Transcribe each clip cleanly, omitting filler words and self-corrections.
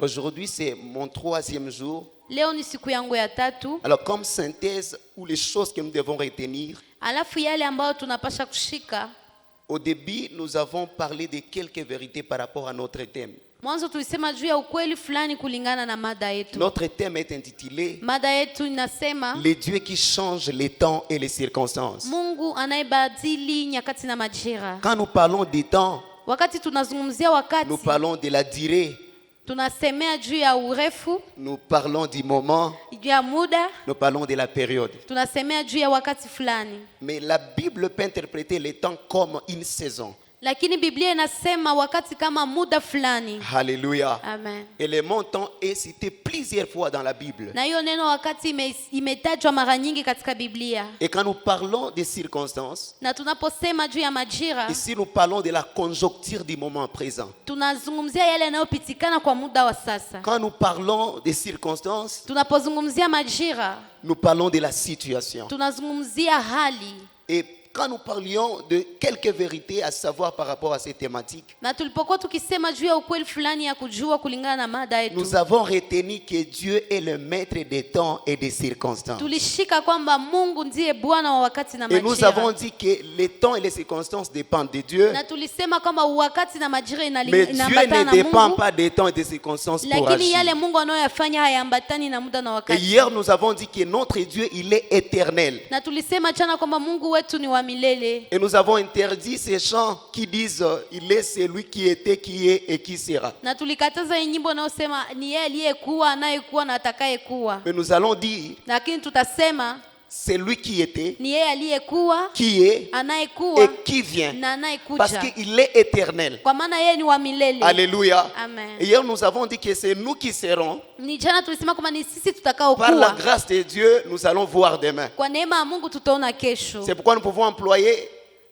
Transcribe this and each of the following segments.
Aujourd'hui, c'est mon 3e jour. Leo ni siku yangu ya tatu. Alors, comme synthèse ou les choses que nous devons retenir, Alafu yale ambayo tunapasha kushika. Au début, nous avons parlé de quelques vérités par rapport à notre thème. Mwanzo tulisema juu ya ukweli fulani kulingana na mada yetu. Notre thème est intitulé Mada yetu inasema Les dieux qui changent les temps et les circonstances. Mungu anayebadili nyakati na majira. Quand nous parlons des temps, Wakati tunazungumzia wakati, nous parlons de la durée, tunasemea juu ya urefu, nous parlons du moment, juu ya muda, nous parlons de la période. tunasemea juu ya wakati fulani. Mais la Bible peut interpréter les temps comme une saison. Lakini Biblia inasema wakati kama muda fulani. Alléluia. Amen. Et le mot temps est cité plusieurs fois dans la Bible. Na hiyo neno wakati imetajwa mara nyingi katika Biblia. Et quand nous parlons des circonstances, Na tunaposema juu ya majira, ici nous parlons de la conjoncture du moment présent. tunazungumzia yale yanayopitikana kwa muda wa sasa. Quand nous parlons des circonstances, Tunapozungumzia majira, nous parlons de la situation. tunazungumzia hali. Et quand nous parlions de quelques vérités à savoir par rapport à ces thématiques, Na tulipokuwa tukisema juu ya ukweli fulani ya kujua kulingana na mada yetu, nous avons retenu que Dieu est le maître des temps et des circonstances. tulishika kwamba Mungu ndiye Bwana wa wakati na Et nous avons majira. dit que les temps et les circonstances dépendent de Dieu, Na tulisema kwamba wakati na majira mais Dieu inaambatana ne na dépend Mungu. pas des temps et des circonstances pour Lakini agir. yale Mungu anayoyafanya hayaambatani na muda na Et wakati. hier, nous avons dit que notre Dieu, il est éternel. Na tulisema jana kwamba Mungu wetu ni wa milele. Et nous avons interdit ces chants qui disent il est celui qui était, qui est et qui sera. Na tulikataza hii nyimbo inayosema ni yeye aliyekuwa, anayekuwa na atakayekuwa. Mais nous allons dire Lakini tutasema c'est lui qui était, ni yeye aliyekuwa, qui est et anayekuwa qui vient. na Parce anayekuja. qu'il est éternel. Kwa maana yeye ni wa milele. Alléluia. Amen. Et hier, nous avons dit que c'est nous qui serons. Ni jana tulisema kwamba ni sisi Par la tutakaokuwa. grâce de Dieu, nous allons voir demain. Kwa neema ya Mungu tutaona kesho. C'est pourquoi nous pouvons employer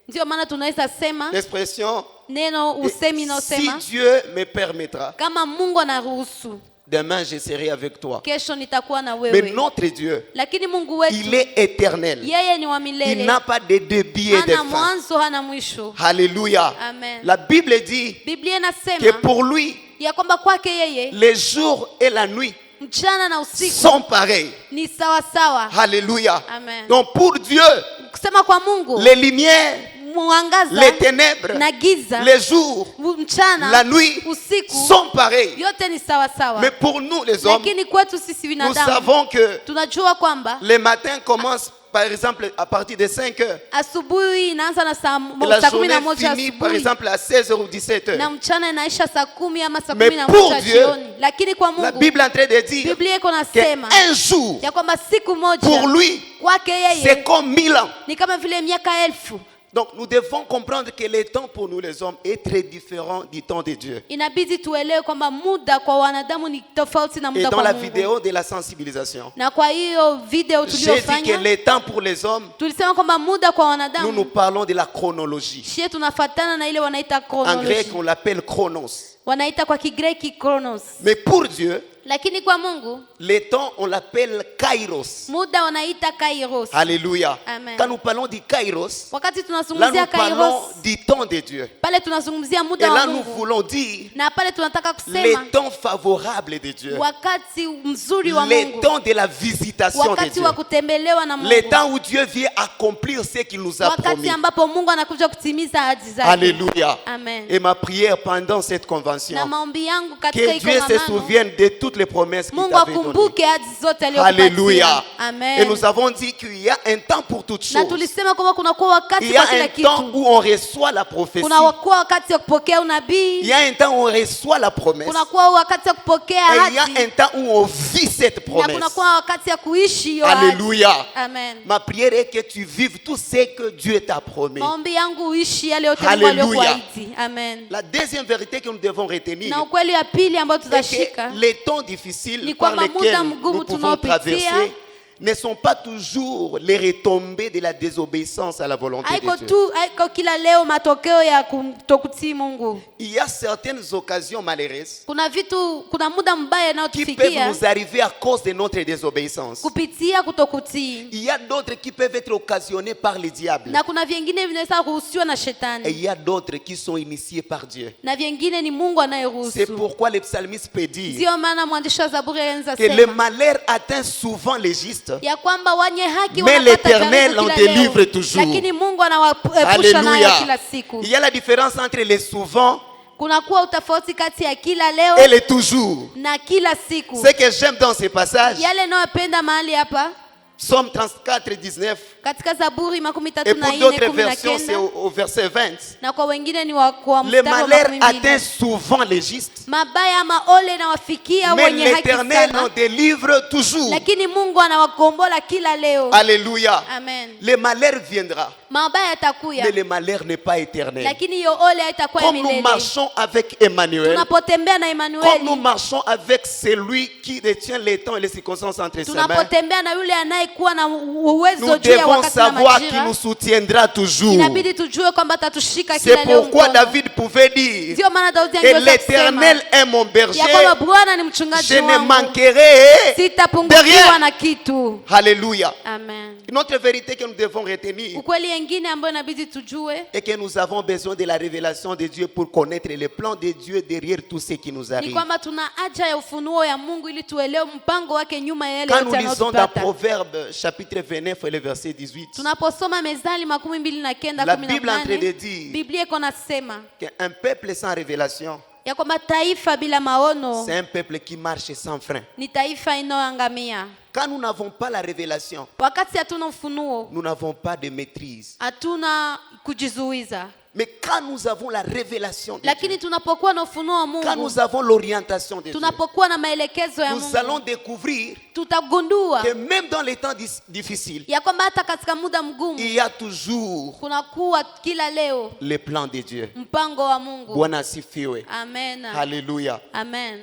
Ndio maana tunaweza sema l'expression neno usemi si unaosema Dieu me permettra, kama Mungu anaruhusu, demain je serai avec toi. kesho nitakuwa na Mais wewe. notre Dieu, Lakini Mungu il wetu est éternel. yeye ni wa Il milele. n'a pas de début et de Hana fin. mwanzo, hana mwisho. Alléluia. Amen. La Bible dit Biblia que inasema pour lui, ya kwamba kwake yeye les jours et la nuit mchana na usiku sont pareils. ni sawa sawa. Alléluia. Amen. Donc pour Dieu, Kusema kwa Mungu, les lumières, mwangaza les ténèbres, na giza, les jours, mchana, la nuit usiku, sont pareils. yote ni sawa sawa. Mais pour nous les hommes, Lakini kwetu sisi nous binadamu savons que tunajua kwamba les matins commencent par exemple à partir de 5 heures. asubuhi inaanza na saa Et la kumi journée na moja finit par asubuhi exemple à 16 heures ou 17 na heures. mchana inaisha saa 10 ama saa Mais 11 pour Dieu, jioni. Lakini kwa La Mungu Bible est en train de dire Biblia iko nasema qu'un jour, ya kwamba siku moja pour lui, kwake c'est yeye comme 1000 ans. ni kama vile miaka 1000. Donc nous devons comprendre que le temps pour nous les hommes est très différent du temps de Dieu. Inabidi tuelewe kwamba muda kwa wanadamu ni tofauti na Et muda dans kwa la Mungu. vidéo de la sensibilisation, Na kwa hiyo video j'ai dit que tuliyofanya le temps pour les hommes, tulisema kwamba muda kwa nous wanadamu parlons de la chronologie. shie tunafatana na ile wanaita En grec, chronology. on l'appelle chronos. Wanaita kwa Kigreki chronos. Mais pour Dieu, Lakini kwa Mungu le temps, on l'appelle kairos. muda wanaita kairos. Alléluia. Amen. Quand nous parlons du kairos, Wakati là tunazungumzia nous parlons kairos, du temps de Dieu. pale tunazungumzia Et muda wa là nous Mungu. voulons dire Na pale tunataka kusema les temps favorables de Dieu. wakati mzuri wa Les Mungu. temps de la visitation de Wakati Dieu. wa kutembelewa na Le Mungu. temps où Dieu vient accomplir ce qu'il nous a promis. Wakati ambapo Mungu anakuja kutimiza ahadi zake. Alléluia. Amen. Et ma prière pendant cette convention, Na maombi yangu katika que hii Dieu se kongamano, souvienne de toutes les promesses qu'il Mungu t'avait données. akumbuke ahadi zote aliyokupatia. Alléluia. Amen. Et nous avons dit qu'il y a un temps pour toutes Na choses. tulisema kwamba kunakuwa wakati Il y a kwa kila un temps kitu. où on reçoit la prophétie. Kunakuwa wakati wa kupokea Il unabii. y a un temps où on reçoit la promesse. Kunakuwa wakati wa kupokea Et il y a ahadi. un temps où on vit cette Na promesse. kunakuwa wakati ya kuishi hiyo ahadi. Alléluia. Amen. Ma prière est que tu vives tout ce que Dieu t'a promis. Maombi yangu uishi yale yote Mungu Hallelujah. aliyokuahidi. Amen. La deuxième vérité que nous devons retenir Na ukweli ya pili ambayo est tutashika que les temps difficiles ni par kwamba lesquels muda nous mgumu pouvons traverser tunaopitia ne sont pas toujours les retombées de la désobéissance à la volonté haiko de Dieu. tu haiko kila leo matokeo ya kutokutii Mungu. Il y a certaines occasions malheureuses Kuna muda mbaya qui peuvent unaotufikia nous arriver à cause de notre désobéissance. kupitia kutokutii, Il y a d'autres qui peuvent être occasionnés par le diable. na kuna vingine vinaweza kuruhusiwa na Et shetani, il y a d'autres qui sont initiés par Dieu. na vingine ni Mungu C'est anayeruhusu. pourquoi le psalmiste peut dire Ndio maana mwandishi wa Zaburi anaanza que le sema malheur atteint souvent les justes. ya kwamba wenye haki Mais wanapata l'Éternel karibu en kila délivre leo, toujours. lakini Mungu anawaepusha nayo Alléluia. kila siku. Il y a la différence entre les souvent Kuna kuwa utofauti kati ya kila leo et les toujours. na kila siku. Ce que j'aime dans ce passage, Yale nayopenda mahali hapa Psaume 34, 19, katika Zaburi makumi et tatu na pour nne d'autres kumi na versions, c'est kenda au verset 20. na kwa wengine ni kwa Le mstari wa malheur makumi atteint mbili. souvent les justes, Mabaya ama ole na wafikia mais wenye haki l'Éternel en sana, délivre toujours. lakini Mungu anawakombola kila leo. Alléluia. Amen. Le malheur viendra, Mabaya yatakuya, mais le malheur n'est pas éternel. lakini hiyo ole haitakuwa ya Comme nous milele. marchons avec Emmanuel, Tunapotembea na comme nous Emmanueli, marchons avec celui qui détient les temps et les circonstances entre ses mains, tunapotembea na yule anayekuwa na uwezo nous juu ya devons wakati na savoir qu'il majira, nous soutiendra toujours. inabidi tujue kwamba atatushika C'est kila leo pourquoi mkono. David pouvait dire Ndio maana Daudi que angeweza kusema l'Éternel est mon berger, ya kwamba Bwana ni mchungaji je ne wangu, manquerai de sitapungukiwa rien. na kitu. Alléluia. Amen. Une autre vérité que nous devons retenir Ukweli yengine ambayo inabidi tujue est que nous avons besoin de la révélation de Dieu pour connaître les plans de Dieu derrière tout ce qui nous ni arrive. kwamba tuna haja ya ufunuo ya Mungu ili tuelewe mpango wake nyuma ya yale Quand nous yote lisons dans yanayotupata. Proverbes chapitre 29 et le verset 18, Tunaposoma Mezali 29 la Bible est en train de 18, dire Biblia iko nasema qu'un peuple sans révélation, ya kwamba taifa bila maono c'est un peuple qui marche sans frein. ni taifa inayoangamia. Quand nous n'avons pas la révélation, Wakati hatuna ufunuo, nous n'avons pas de maîtrise. hatuna kujizuiza, Mais quand nous avons la révélation de Dieu, lakini tunapokuwa na ufunuo wa quand Mungu, nous avons l'orientation de Dieu, tunapokuwa na maelekezo ya nous Mungu, allons découvrir tutagundua que même dans les temps difficiles, ya kwamba hata katika muda mgumu il y a toujours kunakuwa kila leo les plans de Dieu. mpango wa Mungu. Bwana asifiwe. Amen. Alléluia. Amen.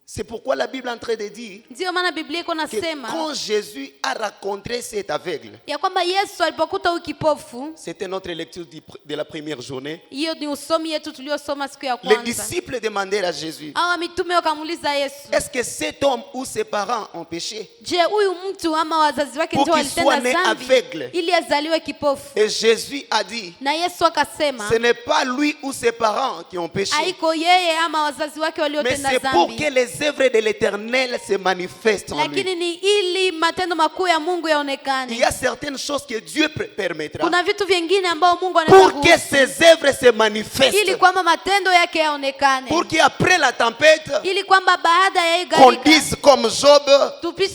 C'est pourquoi la Bible est en train de dire Ndio maana Biblia iko que nasema quand Jésus a rencontré cet aveugle, ya kwamba Yesu alipokuta huyu kipofu, c'était notre lecture de la première journée, hiyo ni usomi yetu tuliosoma siku ya les kwanza. disciples demandèrent à Jésus, Hawa mitume wakamuuliza Yesu, est-ce que cet homme ou ses parents ont péché je, huyu mtu ama wazazi wake pour ndio qu'il soit walitenda né dhambi aveugle? ili azaliwe kipofu? Et Jésus a dit, Na Yesu akasema ce n'est pas lui ou ses parents qui ont péché, haiko yeye ama wazazi wake mais waliotenda c'est pour que dhambi, les œuvres de l'Éternel se manifestent en lui. lakini ni ili matendo makuu ya Mungu Il y yaonekane. a certaines choses que Dieu permettra Kuna vitu vingine ambao Mungu anaweza pour que kuruhusu ses œuvres se ili manifestent, kwamba matendo yake yaonekane, pour qu'après la tempête, ili kwamba baada ya hii qu'on gharika dise comme Job,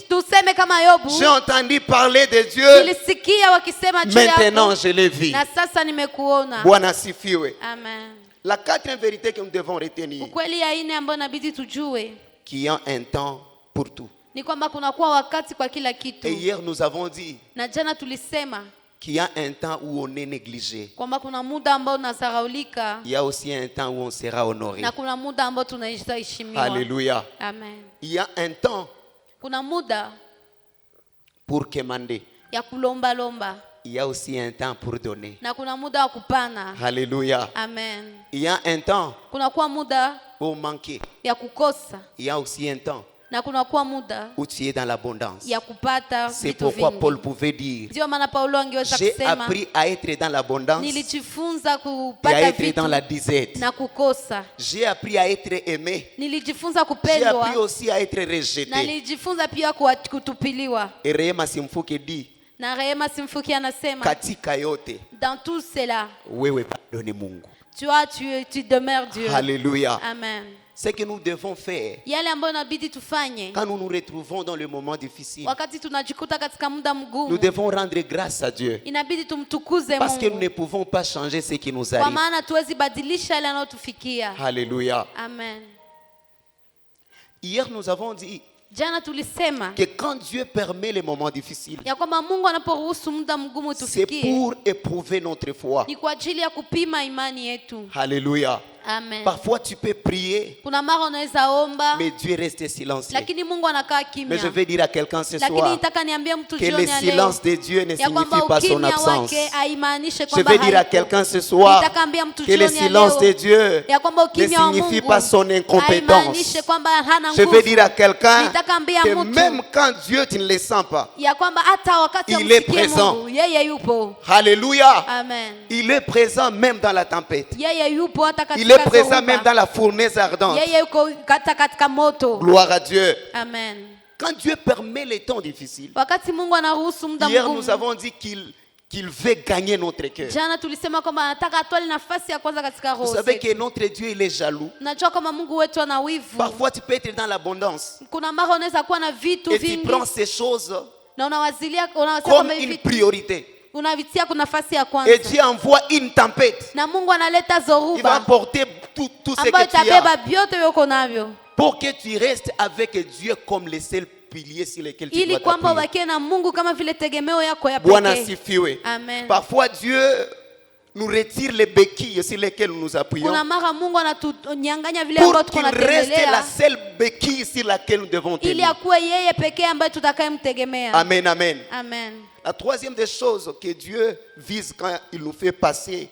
tuseme kama Yobu, j'ai entendu parler de Dieu, nilisikia wakisema juu maintenant yako je le vis. na sasa nimekuona. Bwana asifiwe. Amen. La quatrième vérité que nous devons retenir, Ukweli ya nne ambayo inabidi tujue qu'il y a un temps pour tout. ni kwamba kunakuwa wakati kwa kila kitu, Et hier nous avons dit na jana tulisema qu'il y a un temps où on est négligé. kwamba kuna muda ambao unasaraulika Il y a aussi un temps où on sera honoré. na kuna muda ambao tunaheshimiwa. Alléluia. Amen. Il y a un temps Kuna muda pour commander. ya kulomba, Il y a aussi un temps pour donner. na kuna muda wa kupana. Alléluia. Amen. Il y a un temps Kunakuwa muda pour manquer. ya kukosa Il y a aussi un temps na kunakuwa muda où tu es dans l'abondance. ya kupata C'est vitu pourquoi vingi. Paul pouvait dire, Ndio maana Paulo angeweza j'ai kusema appris à être dans l'abondance nilijifunza et à kupata être vitu dans la disette. na kukosa. J'ai appris à être aimé. Nilijifunza J'ai appris kupendwa aussi à être na rejeté. nilijifunza pia kutupiliwa. Et Rehema Simfuke dit, Na Rehema Simfuki anasema katika yote dans tout cela wewe pardonne Mungu. tu demeures Dieu. Alléluia. Amen. Ce que nous devons faire Yale ambayo inabidi tufanye quand nous nous retrouvons dans le moment difficile, wakati tunajikuta katika muda nous mgumu, devons rendre grâce à Dieu. inabidi tumtukuze Parce que nous Mungu ne pouvons pas changer ce qui nous kwa arrive. maana tuwezi badilisha yale yanayotufikia. Alléluia. Amen. Hier, nous avons dit Jana tulisema que quand Dieu permet les moments difficiles, ya kwamba Mungu anaporuhusu muda mgumu c'est tufikie pour éprouver notre foi. ni kwa ajili ya kupima imani yetu. Alléluia. Amen. Parfois tu peux prier, Kuna mara unaweza omba mais Dieu reste silencieux. lakini Mungu anakaa Mais kimya. je vais dire à quelqu'un ce Lakini soir nitaka niambie mtu que le jioni ya leo silence de Dieu ne ya signifie kwamba pas son ukimya absence. wake haimaanishe Je kwamba vais dire à hayupo. quelqu'un ce soir Nitakaambia mtu que le jioni ya silence de leo Dieu ya kwamba ne ukimya wa signifie Mungu pas son incompétence. haimaanishe kwamba hana Je nguvu. vais dire à quelqu'un Nitakaambia que mtu même quand Dieu tu ne le sens pas, ya kwamba hata wakati Il est amsikie présent. Mungu yeye yupo. alléluia, Amen. il est présent même dans la tempête. Yeye yupo hata Il est katika présent dhoruba. même dans la fournaise ardente. Yeye yuko hata katika moto. Gloire à Dieu. Amen. Quand Dieu permet les temps difficiles, Wakati Mungu anaruhusu muda hier nous mgumu. avons dit qu'il veut gagner notre cœur. Jana tulisema kwamba anataka atwale nafasi ya kwanza katika Vous roho savez zetu. que notre Dieu, il est jaloux. Najua kama Mungu wetu ana wivu. Parfois, tu peux être dans l'abondance Kuna mara unaweza kuwa na vitu et tu vingi prends ces choses na unawazilia unawazia comme kwamba hivi une vitu priorité. unavitia kuna nafasi ya Et kwanza. Dieu envoie une tempête. Na Mungu analeta Il va zoruba emporter tout ce ambayo que tu as itabeba vyote vyoko navyo pour que tu restes avec Dieu comme le seul pilier sur lequel tu ili dois kwamba t'appuyer. ubakie na Mungu kama vile tegemeo yako ya Bwana pekee. asifiwe. Amen. Parfois, Dieu nous retire les béquilles sur lesquelles nous nous appuyons Kuna mara Mungu anatunyang'anya vile pour ambayo tuko qu'il reste la natembelea seule béquille sur laquelle nous devons ili tenir. akuwe yeye pekee ambaye tutakayemtegemea. Amen, amen. Amen. La troisième des choses que Dieu vise quand il nous fait passer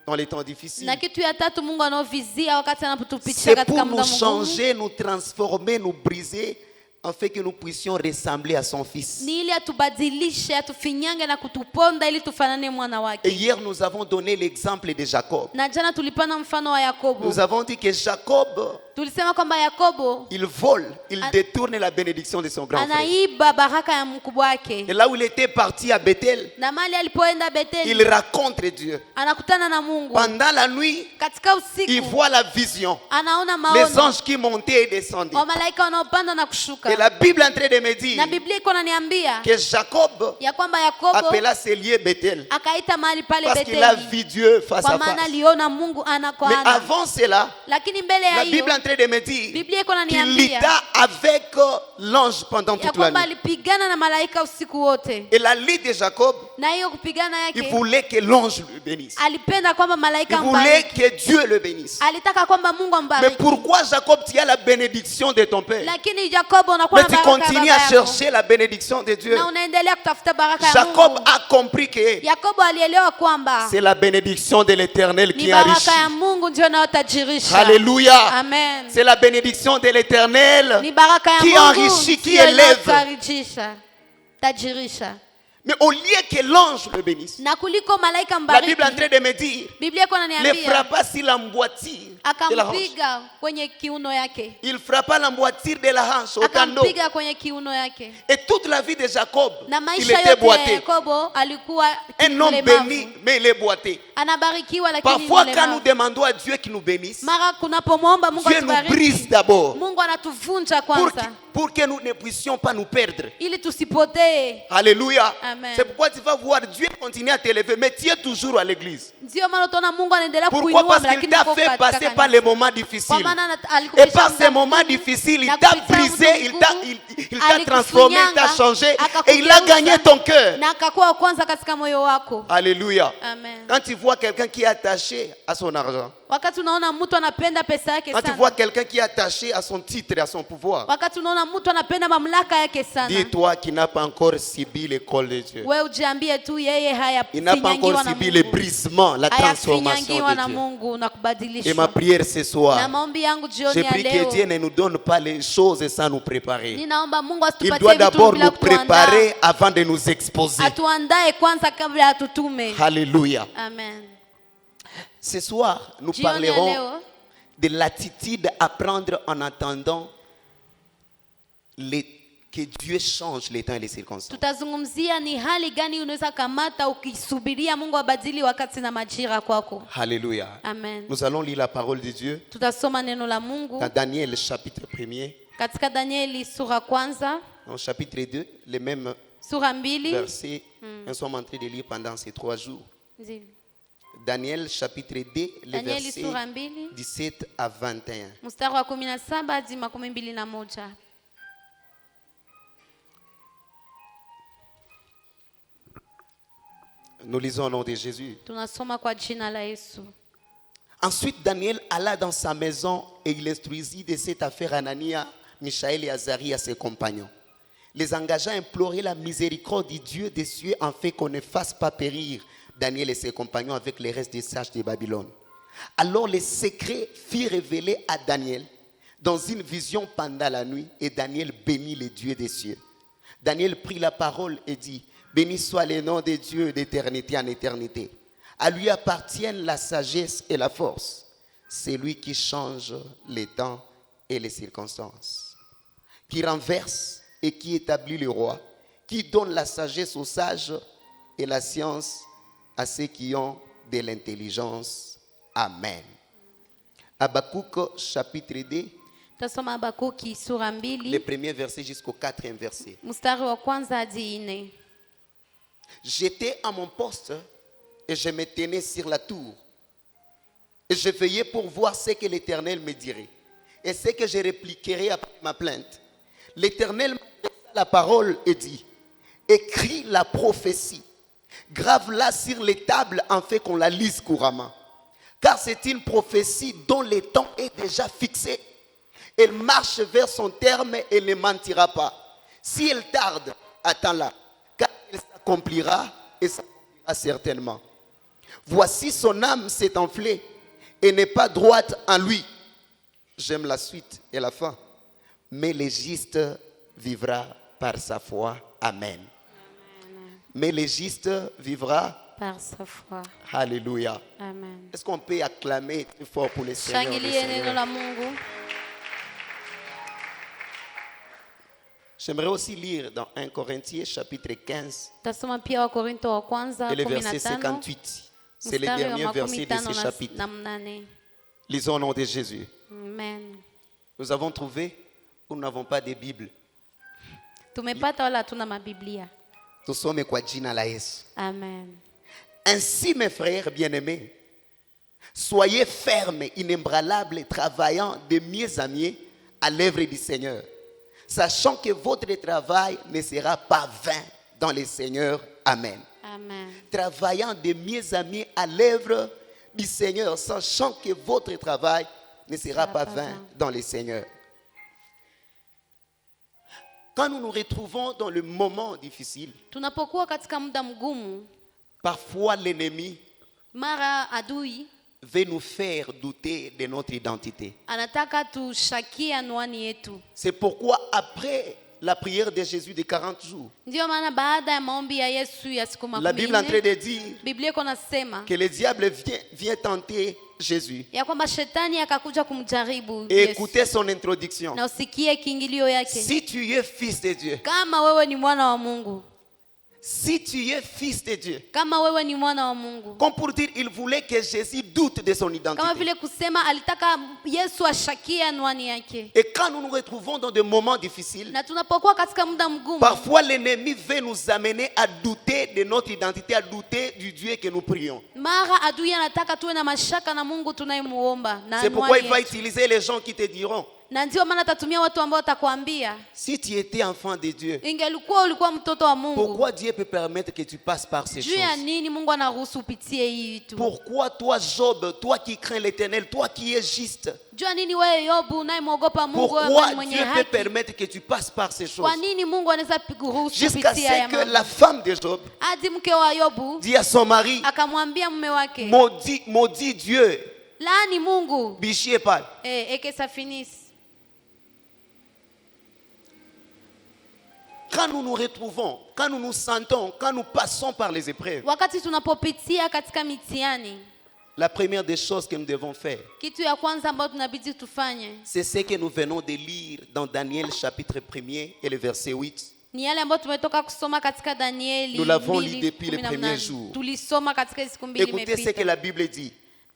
dans les temps difficiles, Na kitu ya tatu Mungu anaovizia wakati anapotupitisha c'est katika pour muda nous mgumu changer, nous transformer, nous briser, afin que nous puissions ressembler à son Fils. ni ili atubadilishe, atufinyange na kutuponda ili tufanane mwana Et wake. hier, nous avons donné l'exemple de Jacob. Na jana tulipana mfano wa Yakobo. Nous avons dit que Jacob, Tulisema kwamba Yakobo il vole, il détourne la bénédiction de son grand frère. anaiba baraka ya mkubwa wake. Et là où il était parti à Bethel, Na mali alipoenda il Beteli rencontre Dieu. anakutana na Mungu. Pendant la nuit, Katika il usiku voit la vision. anaona Les maono anges qui montaient et descendaient. wa malaika wanaopanda na kushuka. Et la Bible est en train de me dire Na Biblia iko naniambia que Jacob ya kwamba Yakobo appela ce lieu Bethel akaita mahali pale parce qu'il a Beteli vu Dieu face kwa à maana face. aliona Mungu ana kwa Mais ana. avant cela, Lakini mbele ya la hiyo Bible est en train de me dire Biblia iko qu'il naniambia lutta avec l'ange pendant ya toute la kwamba nuit. alipigana na malaika usiku wote, Et la lutte de Jacob, na hiyo kupigana il yake voulait que l'ange le bénisse. alipenda kwamba Il malaika voulait ambariki, que Dieu le bénisse. alitaka kwamba Mungu Mais ambariki. pourquoi Jacob, tu as la bénédiction de ton père, Lakini Yakobo unakuwa mais na tu baraka ya continues baba à yako chercher la bénédiction de Dieu? na unaendelea kutafuta baraka ya Jacob Mungu. a compris que Yakobo alielewa kwamba c'est la bénédiction de l'Éternel ni qui enrichit. baraka ya Mungu ndio inayotajirisha. Alléluia. Amen. C'est la bénédiction de l'Éternel Ni baraka ya qui Mungu enrichit, qui ndio élève. inayotajirisha. Tajirisha. Mais au lieu que l'ange le bénisse, Na kuliko malaika la Bible est en mbariki, train de me dire, Biblia iko ne inaniambia frappa sur l'emboîture de la hanche. akampiga kwenye kiuno yake, Il frappa l'emboîture de la hanche au tendon. akampiga kwenye kiuno yake. Et toute la vie de Jacob, Na il maisha était yote ya boité. Yakobo alikuwa Un homme mlemavu. béni, mais il est boité. Anabarikiwa lakini Parfois, quand nous mlemavu. demandons à Dieu qu'il nous bénisse, Mara kunapomwomba Mungu Dieu nous atubariki, brise d'abord Mungu anatuvunja pour kwanza pour que nous ne puissions pas nous perdre. ili tusipotee. Alléluia. Amen. C'est pourquoi tu vas voir Dieu continuer à t'élever, mais tu es toujours à l'église. Ndio maana utaona Mungu anaendelea Pourquoi? kuinua Parce qu'il lakini t'a uko fait katika passer kanisa. par les moments Kwa difficiles. maana Et alikupitisha par ces muda moments mgumu, difficiles, il na t'a kupitia brisé, muda il mgumu, t'a transformé, il t'a alikufinyanga, changé et il a akakugeuza, gagné ton cœur. na akakuwa wa kwanza katika moyo wako. Alléluia. Amen. Quand tu vois quelqu'un qui est attaché à son argent, Wakati unaona mtu anapenda pesa yake quand tu sana, vois quelqu'un qui est attaché à son titre et à son pouvoir, wakati unaona mtu anapenda mamlaka yake sana, dis-toi qu'il n'a pas encore subi l'école de Dieu. wewe ujiambie tu yeye Il n'a pas encore hayafinyangiwa na subi le Mungu, brisement, la transformation hayafinyangiwa na de Dieu. Mungu na Et ma kubadilishwa. prière ce Na soir, maombi yangu je jioni ya prie que Dieu leo, ne nous donne pas les choses sans nous préparer. ninaomba Mungu Il asitupatie doit vitu d'abord bila nous kutuandaa, préparer avant de nous exposer. atuandae kwanza kabla atutume. Alléluia. Amen. Ce soir, nous Jioni ya parlerons leo de l'attitude à prendre en attendant que Dieu change les temps et les circonstances. tutazungumzia ni hali gani unaweza kamata ukisubiria Mungu abadili wakati na majira kwako. Alléluia. Amen. Nous allons lire la parole de Dieu Tutasoma neno la Mungu dans Daniel chapitre 1er, katika Danieli sura kwanza, au chapitre 2, les mêmes sura 2. versets. Nous sommes en train de lire pendant ces 3 jours. Daniel chapitre 2, les Danieli versets sura 2 17 à 21. mstari wa 17 hadi 21. Nous lisons au nom de Jésus. Tunasoma kwa jina la Yesu. Ensuite, Daniel alla dans sa maison et il instruisit de cette affaire Anania, Michaël et Azarie à ses compagnons. Les engagea à implorer la miséricorde du Dieu des cieux afin qu'on ne fasse pas périr Daniel et ses compagnons avec les restes des sages de Babylone. Alors les secrets furent révélés à Daniel dans une vision pendant la nuit et Daniel bénit les dieux des cieux. Daniel prit la parole et dit: béni soit le nom de Dieu d'éternité en éternité. À lui appartiennent la sagesse et la force. C'est lui qui change les temps et les circonstances, qui renverse et qui établit le roi, qui donne la sagesse aux sages et la science à ceux qui ont de l'intelligence. Amen. Habakkuk chapitre 2, Tasoma Habakuki sura le 2 premier verset jusqu'au quatrième verset. mstari wa kwanza hadi 4. J'étais à mon poste et je me tenais sur la tour. Et je veillais pour voir ce que l'Éternel me dirait et ce que je répliquerais après ma plainte. L'Éternel m'adressa la parole et dit: écris la prophétie, grave-la sur les tables afin qu'on la lise couramment. Car c'est une prophétie dont le temps est déjà fixé. Elle marche vers son terme et ne mentira pas. Si elle tarde, attends-la, car elle s'accomplira et s'accomplira certainement. Voici son âme s'est enflée et n'est pas droite en lui. J'aime la suite et la fin. Mais le juste vivra par sa foi. Amen. Mais le juste vivra Par sa foi. Alléluia. Amen. Est-ce qu'on peut acclamer très fort pour le Seigneur, le Shangilie neno Seigneur? la Mungu. J'aimerais aussi lire dans 1 Corinthiens chapitre 15 Tasoma pia Wakorinto wa kwanza et le verset 15 58. C'est le mstari wa dernier verset de 15 ce chapitre. na 8. Lisons au nom de Jésus. Amen. Nous avons trouvé où nous n'avons pas de Bible. Tumepata wala hatuna mabiblia. Tusome kwa jina la Yesu. Amen. Ainsi, mes frères bien-aimés, soyez fermes, inébranlables, travaillant de mieux en mieux à l'œuvre du Seigneur, sachant que votre travail ne sera pas vain dans le Seigneur. Amen. Amen. Travaillant de mieux en mieux à l'œuvre du Seigneur, sachant que votre travail ne sera pas vain dans le Seigneur. Quand nous nous retrouvons dans le moment difficile, Tunapokuwa katika muda mgumu, parfois l'ennemi mara adui veut nous faire douter de notre identité. anataka tushakie anwani yetu. C'est pourquoi après la prière de Jésus de 40 jours, Ndio maana baada ya maombi ya Yesu ya siku la Bible est en train 40, de dire Biblia iko nasema que le diable vient tenter Jésus. ya kwamba shetani akakuja kumjaribu Et Yesu. écoutez son introduction. Na usikie kiingilio yake. Si tu es fils de Dieu, Kama wewe ni mwana wa Mungu, si tu es fils de Dieu, kama wewe ni mwana wa Mungu, comme pour dire, il voulait que Jésus doute de son kama identité. vile kusema alitaka Yesu ashakie anwani yake. Et quand nous nous retrouvons dans des moments difficiles, Na tunapokuwa katika muda mgumu, parfois l'ennemi veut nous amener à douter de notre identité, à douter du Dieu que nous prions. mara adui anataka tuwe na mashaka na Mungu tunayemuomba na C'est pourquoi il va anwani yetu. utiliser les gens qui te diront: Na ndio maana atatumia watu ambao watakwambia si tu étais enfant de Dieu, ingelikuwa ulikuwa mtoto wa Mungu. pourquoi Dieu peut permettre que tu passes par ces Juu ya choses? nini Mungu anaruhusu upitie hii vitu? Pourquoi toi, Job, toi qui crains l'Éternel, toi qui es juste, Juu ya nini wewe Yobu unayemwogopa Mungu, wewe pourquoi mwenye Dieu peut haki? permettre que tu passes par ces choses? Kwa nini Mungu anaweza kuruhusu Jusqu'à upitie haya ce que mambo? la femme de Job Hadi mke wa Yobu dit à son mari: akamwambia mume wake, maudit Dieu, laani Mungu, bichier pas. et que ça finisse. Quand nous nous retrouvons, quand nous nous sentons, quand nous passons par les épreuves, Wakati tunapopitia katika mitihani, la première des choses que nous devons faire, kitu ya kwanza ambayo tunabidi tufanye c'est ce que nous venons de lire dans Daniel chapitre 1er et le verset 8. ni yale ambayo tumetoka kusoma katika Danieli. Nous l'avons 2, lu depuis les 18. premiers jours. Tulisoma katika siku mbili Écoutez ce que imepita. la Bible dit.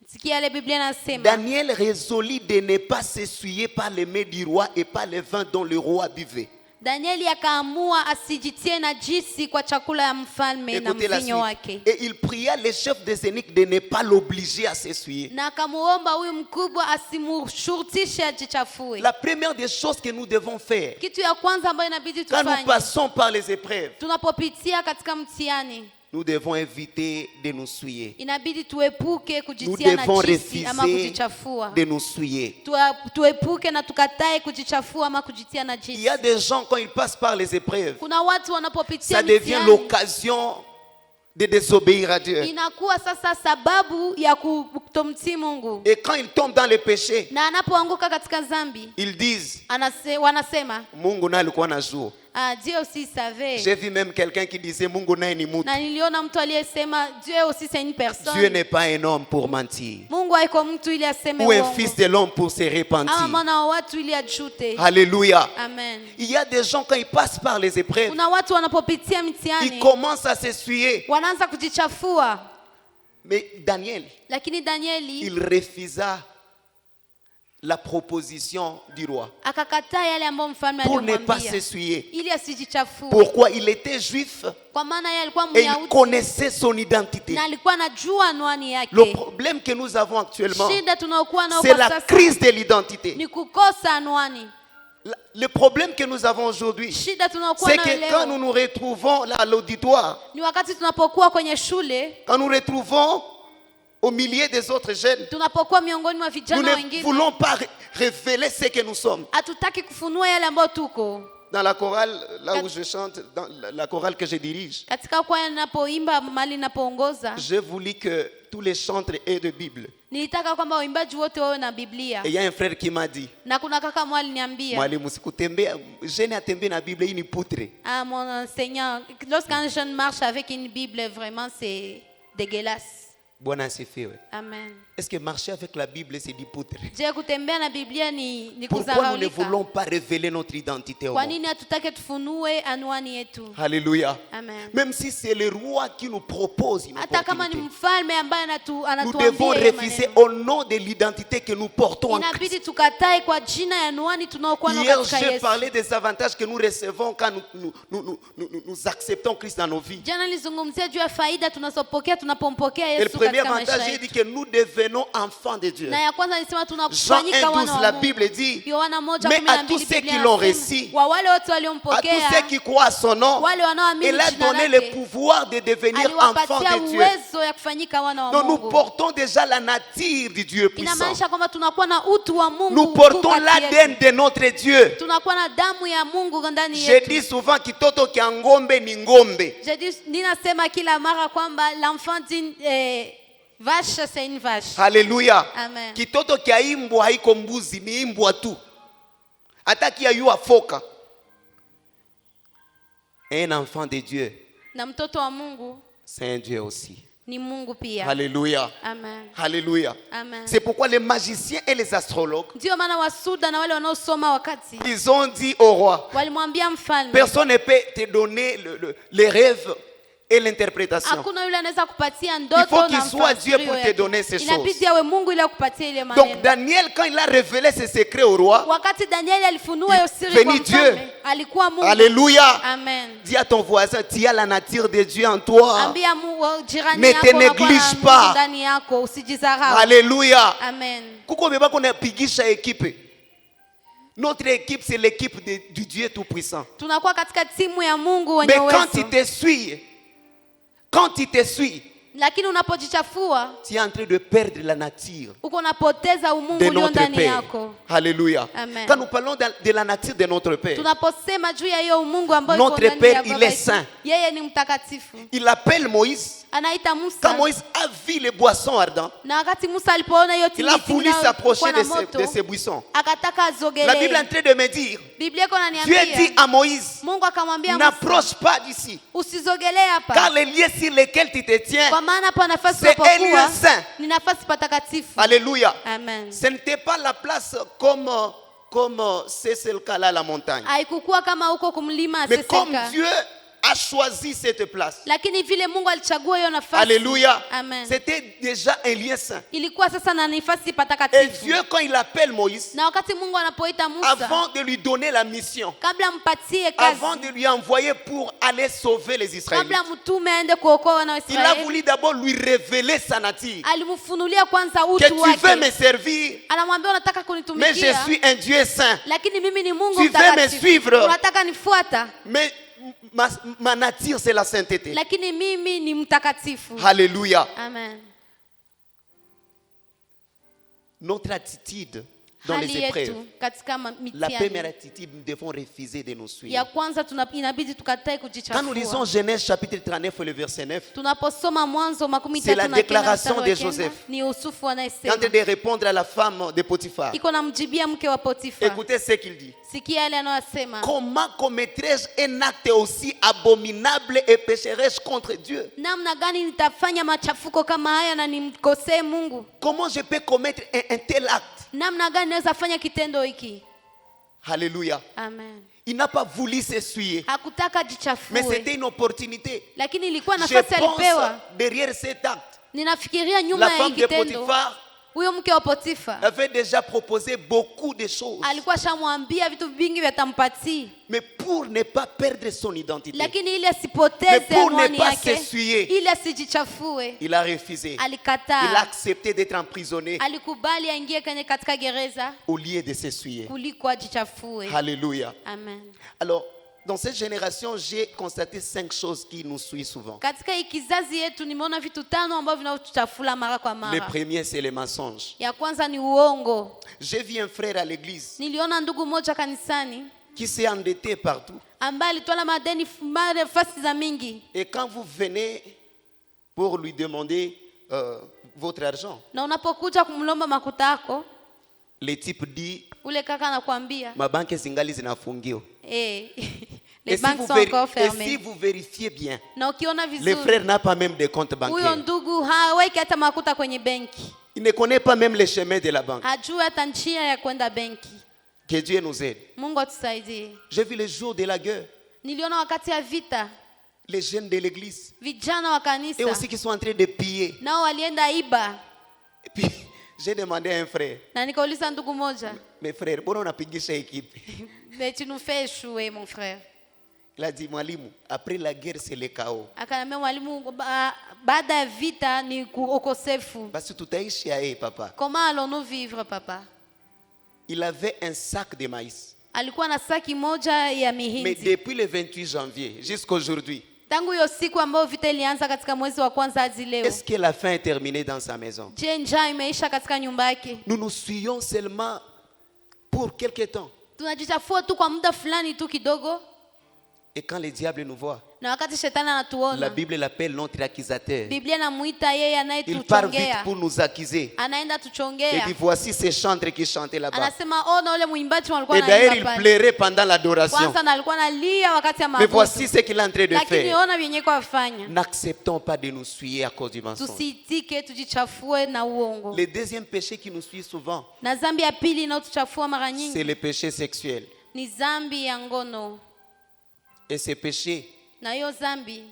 Sikia yale Biblia inasema. Daniel résolut de ne pas s'essuyer par les mains du roi et par le vin dont le roi buvait. Danieli akaamua asijitie najisi kwa chakula ya mfalme na Écoutez la mvinyo suite. wake. Et il pria les chefs des eunuques de ne pas l'obliger à s'essuyer. Na akamuomba huyu mkubwa asimshurutishe ajichafue. La première des choses que nous devons faire, Kitu ya kwanza ambayo inabidi quand nous tufanye passons par les épreuves, tunapopitia katika mtihani, nous devons éviter de nous souiller. inabidi tuepuke Nous kujitia devons najisi ama refuser kujichafua. de nous souiller. Tuepuke na tukatae kujichafua ama kujitia Il najisi. y a des gens, quand ils passent par les épreuves, Kuna watu wanapopitia ça devient mitihani, l'occasion de désobéir à Dieu. inakuwa sasa sababu ya kutomtii Mungu, Et quand ils tombent dans le péché, na anapoanguka katika dhambi ils disent, wanasema Mungu naye alikuwa anajua. Dieu aussi savait. J'ai vu même quelqu'un qui disait, Mungu naye ni mtu. Na niliona mtu aliyesema Dieu aussi c'est une Dieu personne. n'est pas un homme pour mentir, Mungu haiko mtu ili aseme ou un uongo, fils de l'homme pour se ama repentir. mwana wa watu ili ajute. Alléluia. Amen. Il y a des gens, quand ils passent par les épreuves, Kuna watu wanapopitia ils mitihani commencent à s'essuyer. wanaanza kujichafua, Mais Daniel, lakini Danieli il refusa la proposition du roi akakataa yale ambayo mfalme pour ne pas alimwambia s'essuyer. ili asijichafue. Pourquoi? Il était juif Kwa maana yeye alikuwa et il Myahudi connaissait son identité. na alikuwa anajua anwani Le yake. problème que nous avons actuellement, Shida tunaokuwa nao c'est kwa la sasa crise de l'identité. ni kukosa anwani. Le problème que nous avons aujourd'hui, Shida tunaokuwa c'est nayo que quand nous leo nous retrouvons là à l'auditoire, ni wakati tunapokuwa kwenye shule, quand nous nous retrouvons au milieu des autres jeunes, tunapokuwa miongoni mwa nous vijana ne wengine, voulons pas révéler ce que nous sommes. hatutaki kufunua yale ambayo tuko. Dans la chorale, là où je chante, dans la chorale que je dirige, Katika kwaya ninapoimba, mali ninapoongoza, j'ai voulu que tous les chantres aient de Bible. nilitaka kwamba waimbaji wote wawe na Biblia. Et il y a un frère qui m'a dit, Na kuna kaka mmoja aliniambia, mwalimu, sikutembea, jeune atembea na Bible, hii ni putre. mon enseignant, lorsqu'un jeune marche avec une Bible, vraiment c'est dégueulasse. Bwana asifiwe. Amen. Est-ce que marcher avec la Bible, c'est du putre? Je, kutembea na Biblia ni Pourquoi nous ne kudharaulika? voulons pas révéler notre identité au Kwa monde? nini hatutake tufunue anwani yetu? Alléluia. Amen. Même si c'est le roi qui nous propose une Hata kama ni opportunité, mfalme ambaye nous devons anatuambia hiyo refuser maneno, au nom de l'identité que nous portons en Christ. inabidi tukatae kwa jina ya anwani tunaokuwa nayo Hier, katika j'ai Yesu. parlé des avantages que nous recevons quand nous acceptons Christ dans nos vies. Jana nilizungumzia juu ya faida tunazopokea tunapompokea Et le Yesu premier katika maisha avantage, j'ai dit yetu. que nous devenons enfants de Dieu. Na ya kwanza nilisema Jean tunakufanyika 1,12, wana wa la Mungu. Bible dit, Yohana mais à 1:12 tous ceux Biblia qui l'ont inasema, reçu, wa wale wote à tous waliompokea, ceux qui croient à son nom, wale wanaoamini il a jina donné le lake, pouvoir de devenir enfants aliwapatia de Dieu. uwezo ya kufanyika wana wa Donc nous Mungu. portons déjà la nature du Dieu puissant. Inamaanisha kwamba tunakuwa na utu wa Mungu. Nous mkuu portons kati l'ADN yetu. de notre Dieu. Tunakuwa na damu ya Mungu ndani Je yetu. dis souvent kitoto kia ngombe ni ngombe. Ninasema kila mara kwamba l'enfant d'une vache c'est une vache. Haleluya. Amen. Kitoto kia imbwa haiko mbuzi, ni imbwa tu. Hata kia yua foka. Un enfant de Dieu, Na mtoto wa Mungu c'est un Dieu aussi. ni Mungu pia. Alléluia. Amen. Alléluia. Amen. C'est pourquoi les magiciens et les astrologues, Ndio maana wasuda na wale wanaosoma wakati ils ont dit au roi, walimwambia mfalme, personne ne peut te donner les rêves et l'interprétation. hakuna yule anaweza kupatia Il ndoto faut qu'il na soit Dieu mfasirio pour te yake. donner ces choses. Inabidi awe Mungu ili akupatie ile Donc maneno. Daniel, quand il a révélé ses secrets au roi, Wakati Danieli alifunua hiyo siri Veni kwa mfalme, Dieu. alikuwa Mungu. Alléluia. Amen. Dis à ton voisin, tu as la nature de Dieu en toi. Ambia jirani Ne yako te unakuwa na néglige Mungu pas. ndani yako, usijidharau. Alléluia. Amen. Kuko beba qu'on a pigisha équipe. Notre équipe, c'est l'équipe du Dieu Tout-Puissant. Tunakuwa katika timu ya Mungu wenye Mais quand uwezo. il te suit, Lakini unapojichafua, tu es en train de perdre la nature uko unapoteza umungu de ulio notre ndani Père. yako. Alléluia. Amen. Quand nous parlons de la nature de notre Père, Tunaposema juu ya hiyo umungu ambayo uko Notre ndani Père, ya il baba est yetu, saint. yeye ni mtakatifu. il appelle Moïse. Anaita Musa. Quand Moïse a vu les boissons ardents, Na wakati Musa alipoona hiyo il a voulu s'approcher na de moto, ces buissons. akataka La Bible est en azogelee. train de me dire, Biblia iko Dieu dit inaniambia, à Moïse, Mungu akamwambia Musa, n'approche pas d'ici, usizogelee car hapa. les lieux sur lesquels tu te tiens, Kwa maana hapa nafasi c'est un lieu unapokuwa saint. ni nafasi patakatifu. Alléluia. Amen. Ce n'était pas la place comme c'est le cas là à la montagne. Haikukuwa kama huko kumlima Mais comme Seseka. Dieu a choisi cette place, Lakini vile Mungu alichagua hiyo nafasi. alléluia, Amen. c'était déjà un lieu saint. Ilikuwa sasa na nafasi Et patakatifu. Dieu, quand il appelle Moïse, Na wakati Mungu anapoita Musa, avant de lui donner la mission, kabla mpatie kazi, avant de lui envoyer pour aller sauver les Israélites, kabla mtume aende kuokoa wana wa il a Israeli, voulu d'abord lui révéler sa nature. alimfunulia kwanza Que utu tu veux me wake. servir, Anamwambia unataka mais je kunitumikia, suis un Dieu saint. lakini mimi ni Mungu Tu veux me mtakatifu. suivre. Unataka nifuata, Mais ma nature, c'est la sainteté. lakini mimi ni mtakatifu. Alléluia. Amen. Notre attitude dans les Hali épreuves. yetu katika La mitihani. première attitude, nous devons refuser de nous suivre. Ya kwanza inabidi tukatae Quand nous lisons kujichafua. Genèse chapitre 39 et le verset 9, Tunaposoma Mwanzo makumi C'est la tatu na kenda déclaration mstari wa de kenda, Joseph. ni Yusufu il est en anayesema, train de répondre à la femme de Potiphar. iko namjibia mke wa Potifa. Écoutez ce qu'il dit. Sikia yale anayosema, Comment commettrais-je un acte aussi abominable et pécherais-je contre Dieu? namna gani nitafanya machafuko kama haya na nimkosee Mungu? Comment je peux commettre un tel acte? Namna gani naweza fanya kitendo hiki? Alléluia. Amen. Il n'a pas voulu s'essuyer, Hakutaka mais jichafue, c'était une opportunité. lakini ilikuwa Je nafasi pense alipewa. derrière cet acte, Ninafikiria nyuma la ya femme hii de kitendo, Potiphar huyo mke wa Potifa avait déjà proposé beaucoup de choses. alikuwa shamwambia vitu vingi vyatampatia, Mais pour ne pas perdre son identité, lakini ili Mais asipoteze pour ne anwani pas yake, s'essuyer, ili asijichafue, il a refusé. Il a alikataa, accepté d'être emprisonné alikubali aingie katika gereza au lieu de s'essuyer. kuliko ajichafue. Alléluia. Amen. Alors, dans cette génération, j'ai constaté 5 choses qui nous suivent souvent. Katika hii kizazi yetu nimeona vitu 5 ambavyo vinatuchafula mara kwa Le mara. premier, c'est le mensonge. Ya kwanza ni uongo. J'ai vu un frère à l'église Niliona ndugu mmoja kanisani qui s'est endetté partout. ambaye alitwala madeni nafasi za mingi, Et quand vous venez pour lui demander votre argent, na unapokuja kumlomba makuta yako, le type dit, ule kaka anakuambia ma banque zingali zinafungiwa. les Et si, banques sont encore et si fermées. vous vérifiez bien, Na ukiona le vizuri, frère n'a pas même de compte huyo bancaire. ndugu haweki hata makuta kwenye benki, Il ne connaît pas même les chemins de la banque. hajui hata njia ya kwenda benki. Que Dieu nous aide. Mungu atusaidie. J'ai vu le jour de la guerre, Niliona wakati ya vita, les jeunes de l'église, vijana wa et kanisa aussi qui sont en train de piller. nao walienda iba, Et puis, j'ai demandé à un frère, na nikauliza ndugu moja, mes frères, bon, on a pigé chez équipe. mais tu nous fais échouer mon frère. Il a dit, Mwalimu, après la guerre, c'est le chaos. Akaniambia, mwalimu, baada ya vita ni ukosefu. Parce que tout a échoué, papa. Comment allons-nous vivre papa? Il avait un sac de maïs. Alikuwa na saki moja ya Mais mihindi. depuis le 28 janvier jusqu'à aujourd'hui, Tangu hiyo siku ambayo vita ilianza katika mwezi wa kwanza hadi leo, est-ce que la faim est terminée dans sa maison? je, njaa imeisha katika nyumba yake? Nous nous suyons seulement pour quelque temps. Tunajichafua tu kwa muda fulani tu kidogo, Et quand le diable nous voit, na wakati shetani la anatuona, Bible l'appelle notre accusateur. Biblia inamuita yeye Il part vite anayetuchongea, pour nous accuser. anaenda Il tuchongea, dit, voici ces chantres qui chantaient là-bas. anasema ona ule mwimbaji alikuwa Et d'ailleurs, anaimba il pale. plairait pendant l'adoration. Kwanza na alikuwa analia wakati ya Mais maabudu, voici ce qu'il est en train de lakini faire. ona vyenye kwa afanya. N'acceptons pas de nous suyer à cause du mensonge. Tusiitike tujichafue na uongo. Le deuxième péché qui nous suit souvent, Na zambi ya pili inayotuchafua mara c'est nyingi le péché sexuel. ni zambi ya ngono, Et ce péché na hiyo zambi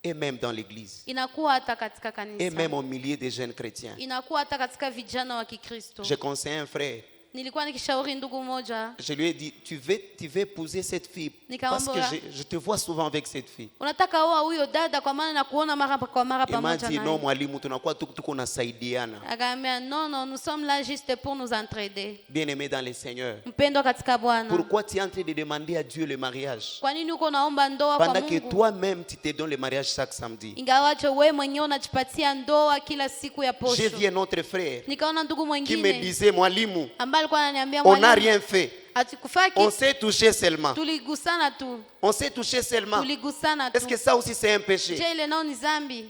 est même dans l'église. inakuwa hata katika Et même kanisa, au milieu des jeunes chrétiens. inakuwa hata katika vijana wa Kikristo. J'ai conseillé un frère. Nilikuwa nikishauri ndugu moja, Je lui ai dit, tu veux épouser cette fille. Parce que je te vois souvent avec cette fille. unataka oa huyo dada kwa maana nakuona mara kwa mara Il m'a pamoja dit, non, naye. mwalimu, tunakuwa tuko nasaidiana. Akaambia non, non, nous sommes là juste pour nous entraider. Bien-aimé dans le Seigneur. Mpendwa katika Bwana, Pourquoi tu es en train de demander à Dieu le mariage? kwa nini uko naomba ndoa kwa Pendant que Mungu toi-même, tu te donnes le mariage chaque samedi. ingawaje wewe mwenyewe unajipatia ndoa kila siku ya J'ai posho? vu un autre frère Nikaona ndugu qui me mwingine disait, mwalimu, ambaye alikuwa ananiambia, on n'a mwalimu, rien fait. hatukufaki, On s'est touché seulement. tuligusana tu, On s'est touché seulement. tuligusana Est-ce tu. que ça aussi c'est un péché? Je, ile nao ni zambi?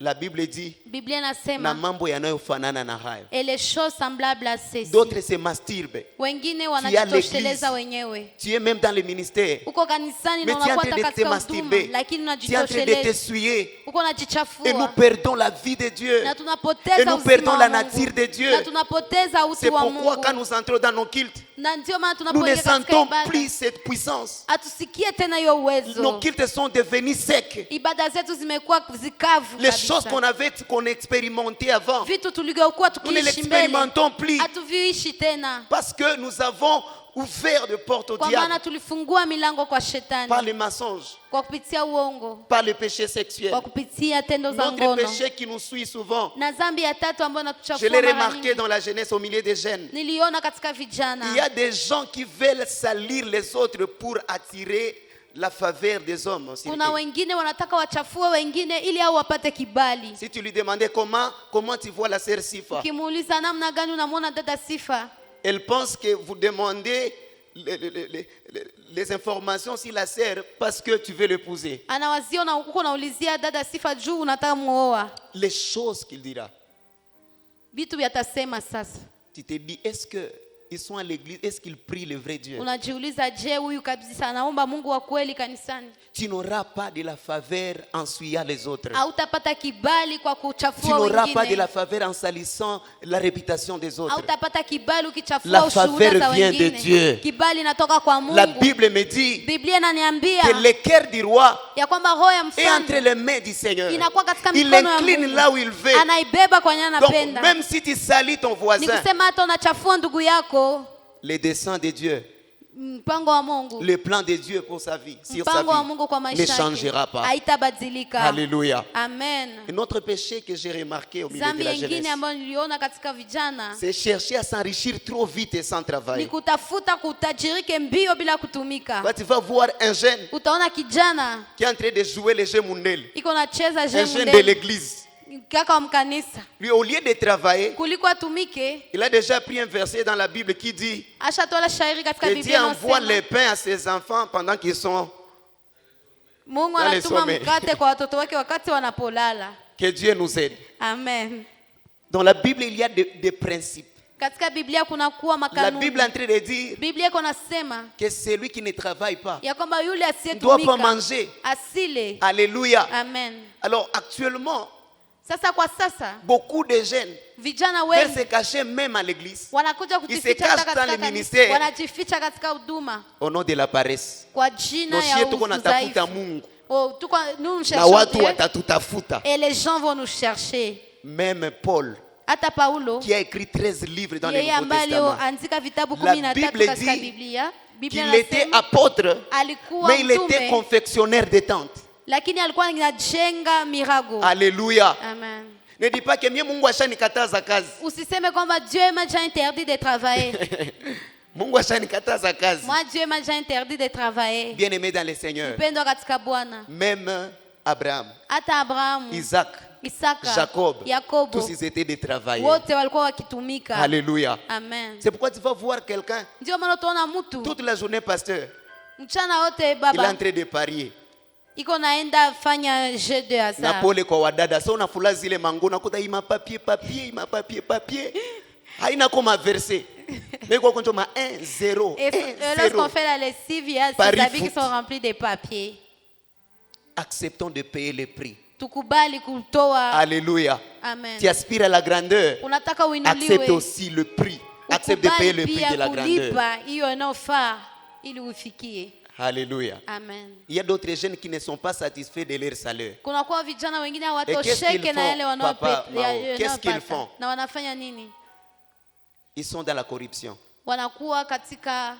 La Bible dit, Biblia na inasema mambo yanayofanana na hayo. et les choses semblables à ceci. D'autres se masturbent. Wengine l'église. wanajitosheleza wenyewe. Tu es même dans le ministère. Uko kanisani Mais na tu es en unakuwa train de te katika huduma, masturber. lakini Tu es en train de te unajitosheleza, souiller. uko Et nous unajichafua perdons la vie de Dieu. na Et tunapoteza nous uzima perdons wa la Mungu. nature de Dieu. Na tunapoteza utu C'est wa pourquoi Mungu. quand nous entrons dans nos cultes, Na ndio maana nous ne tunapoingia katika sentons ibada plus cette puissance. hatusikie tena hiyo Nos uwezo. cultes sont devenus secs. Ibada zetu zimekuwa zikavu Les choses kabisa. qu'on expérimentait avant, Vitu tulivyokuwa nous ne tukiishi mbele l'expérimentons plus. hatuviishi tena, Parce que nous avons ouvert de portes au kwa maana diable tulifungua milango kwa par shetani les mensonges, kwa kupitia uongo, par le péché sexuel. kwa kupitia tendo za Notre ngono. péché qui nous suit souvent, Na zambi ya tatu ambayo je inatuchafua l'ai mara remarqué nyingi, dans la jeunesse au milieu des jeunes. niliona katika Il y vijana, a des gens qui veulent salir les autres pour attirer la faveur des hommes. Kuna wengine wanataka wachafue wengine ili hao wapate kibali. Si tu lui demandais comment tu vois la sœur Sifa, Ukimuuliza namna gani unamwona dada Sifa, elle pense que vous demandez les informations sur la sœur parce que tu veux l'épouser. anawazia uko unaulizia dada Sifa juu unataka muoa. Les choses qu'il dira. Vitu vyatasema sasa. Tu te dis, est-ce qu'ils sont à l'église, est-ce qu'ils prient le vrai Dieu? Unajiuliza, je, huyu kabisa anaomba Mungu wa kweli kanisani? Tu n'auras pas de la faveur en souillant les autres. Hautapata kibali kwa Tu kuchafua n'auras pas de wengine. la faveur en salissant la réputation des autres. Hautapata kibali ukichafua La ushuhuda faveur za vient de wengine. Dieu. Kibali inatoka kwa Mungu. La Bible me dit Biblia inaniambia que le cœur du roi ya kwamba roho ya est entre mfalme les mains du Seigneur. inakuwa katika Il mikono ya incline Mungu. là où il veut. Anaibeba kwa nyana Donc anapenda. même si tu salis ton Ni voisin, kusema hata unachafua ndugu yako, le dessein de Dieu, mpango wa Mungu, le plan de Dieu pour sa vie, sur sa mpango wa vie, Mungu kwa ne maisha changera yake pas. haitabadilika. Alléluia. Amen. Un autre péché que j'ai remarqué au milieu de Zambi la nyingine jeunesse, ambayo niliona katika vijana c'est chercher à s'enrichir trop vite et sans ni travail. kutafuta kutajirike mbio bila kutumika. Quand tu vas voir un jeune Utaona kijana qui est en train de jouer le jeu Mundel, iko nacheza un jeune de jembe l'église, kaka wa mkanisa, lui au lieu de travailler, kuliko atumike, il a déjà pris un verset dans la Bible qui dit ashatola shairi katika que Biblia Dieu envoie inasema le pain à ses enfants pendant qu'ils sont, Mungu Dans les anatuma sommets. mkate kwa watoto wake wakati wanapolala. que Dieu nous aide. Amen. Dans la Bible, il y a des principes. Katika Biblia kuna kuwa La Bible est makanuni. en train de dire Biblia iko nasema que celui qui ne travaille pas ya kwamba yule ne doit pas asiyetumika manger. asile. Alléluia. Amen. Alors actuellement, Sasa kwa sasa beaucoup de jeunes vijana veulent wengi se cacher même à l'église wanakuja Ils se kujificha hata cachent dans katika le kanisa, ministère. wanajificha katika huduma au nom de la paresse. kwa jina Dosie ya tuko natafuta udhaifu. Mungu Oh, nous na cherchons watu Dieu watatutafuta. et les gens vont nous chercher. Même Paul, Hata Paulo qui a écrit 13 livres dans le yeye Nouveau ambaye Testament, aliandika vitabu La 13 Bible katika dit Biblia. Biblia qu'il était inasema apôtre, alikuwa mais il était mtume confectionnaire de tentes. lakini alikuwa anajenga mirago. Alléluia. Amen. Ne dis pas que mie Mungu ashanikataza kazi. Usiseme kwamba Dieu m'a déjà interdit de travailler. Mungu ashanikataza kazi. Moi Dieu m'a déjà interdit de travailler. Bien-aimé dans le Seigneur. Mpendwa katika Bwana. Même Abraham, Hata Abrahamu, Isaac, Isaka, Jacob, Yakobo tous ils étaient des travailleurs. wote walikuwa wakitumika. Alléluia. Amen. C'est pourquoi tu vas voir quelqu'un Ndio maana utaona mtu toute la journée, pasteur, mchana wote il est en baba train de parier. iko naenda fanya jeu de Na hasard. pole kwa wadada, so unafula zile mango nakuta ima papier haina koma verser. Mais kwa konjo ma 1 0 Et 1 lorsqu'on 0. fait la lessive, il y a Paris ces habits qui foot. sont remplis de papier. Acceptons de payer le prix. Tukubali kutoa. Alléluia. Amen. Tu aspires à la grandeur. Unataka Accepte uinuliwe. aussi le prix. Accepte de payer le Ukubali prix de la pia grandeur. kulipa hiyo inayofaa ili ufikie. Alléluia. Amen. Il y a d'autres jeunes qui ne sont pas satisfaits de leur salaire. Kuna kwa vijana wengine qu'est-ce qu'ils hawatosheke na font, yale Papa Mao? Qu'est-ce qu'ils wanaopata. font? Na wanafanya nini? Ils sont dans la corruption. Wanakuwa katika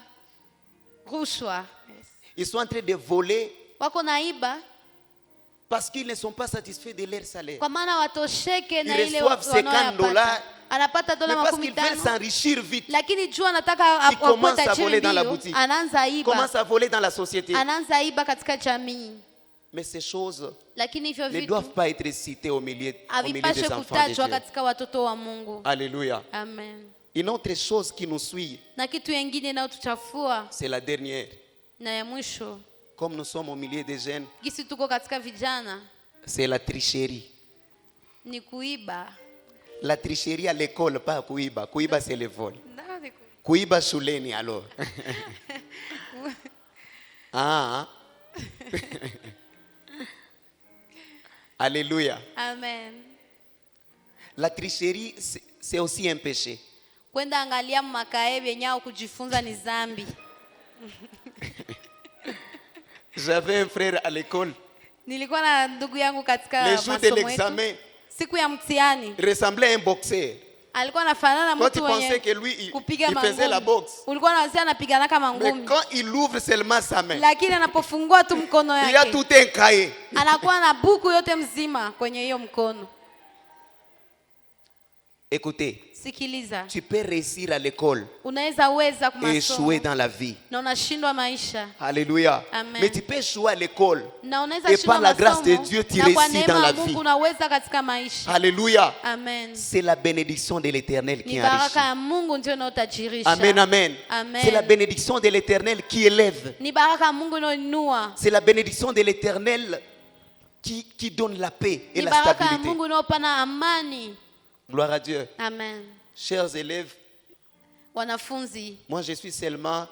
rushwa. Ils sont en train de voler Wako naiba parce qu'ils ne sont pas satisfaits de leur salaire. kwa maana watosheke na Ils ile reçoivent $50, wanayoyapata. Anapata Mais dola parce makumi qu'ils veulent tano s'enrichir vite, lakini juu anataka Il commence à tajiri voler dans la mbio, boutique. anaanza iba, commencent à voler dans la société. anaanza iba katika jamii, Mais ces choses lakini hivyo ne vitu doivent pas être citées au milieu havipashe des enfants de kutajwa Dieu. katika watoto wa Mungu. Alléluia. Amen. Une autre chose qui nous suit, Na kitu yengine inayotuchafua c'est la dernière. na ya mwisho, Comme nous sommes au milieu des jeunes, gisi tuko katika vijana, c'est la tricherie. ni kuiba. La tricherie à l'école, pas kuiba. Kuiba, c'est le vol. Kuiba shuleni alors. Ah. Alléluia. Amen. La tricherie, c'est aussi un péché. Kwenda angalia makae yenyewe kujifunza ni zambi. J'avais un frère à l'école. Nilikuwa na ndugu yangu katika Le jour de masomo l'examen, yetu. Siku ya mtihani il ressemblait à un boxeur. alikuwa anafanana Toi, tu mtu pensais mwenye que lui, il kupiga faisait la mangumi. boxe. Ulikuwa unawazia anapigana kama Mais ngumi, quand il ouvre seulement sa main, lakini anapofungua tu mkono il y a yake tout un cahier. anakuwa na buku yote mzima kwenye hiyo mkono. Écoutez, Sikiliza. tu peux réussir à l'école Unaweza weza et kumasomo échouer dans la vie. na unashindwa maisha. Alléluia. Amen. Mais tu peux échouer à l'école. Na unaweza Et shindwa par la grâce de masomo, Dieu, tu na kwa réussis dans neema la ya vie. Mungu unaweza katika maisha. Alléluia. Amen. C'est la bénédiction de l'Éternel qui Ni enrichit. baraka ya Mungu ndio inayotajirisha. Amen, amen. Amen. C'est la bénédiction de l'Éternel qui élève. Ni baraka ya Mungu inayoinua. C'est la bénédiction de l'Éternel qui donne la paix et Ni la baraka ya stabilité. Mungu inayopana amani. Gloire à Dieu. Amen. Chers élèves, Wanafunzi, moi je suis seulement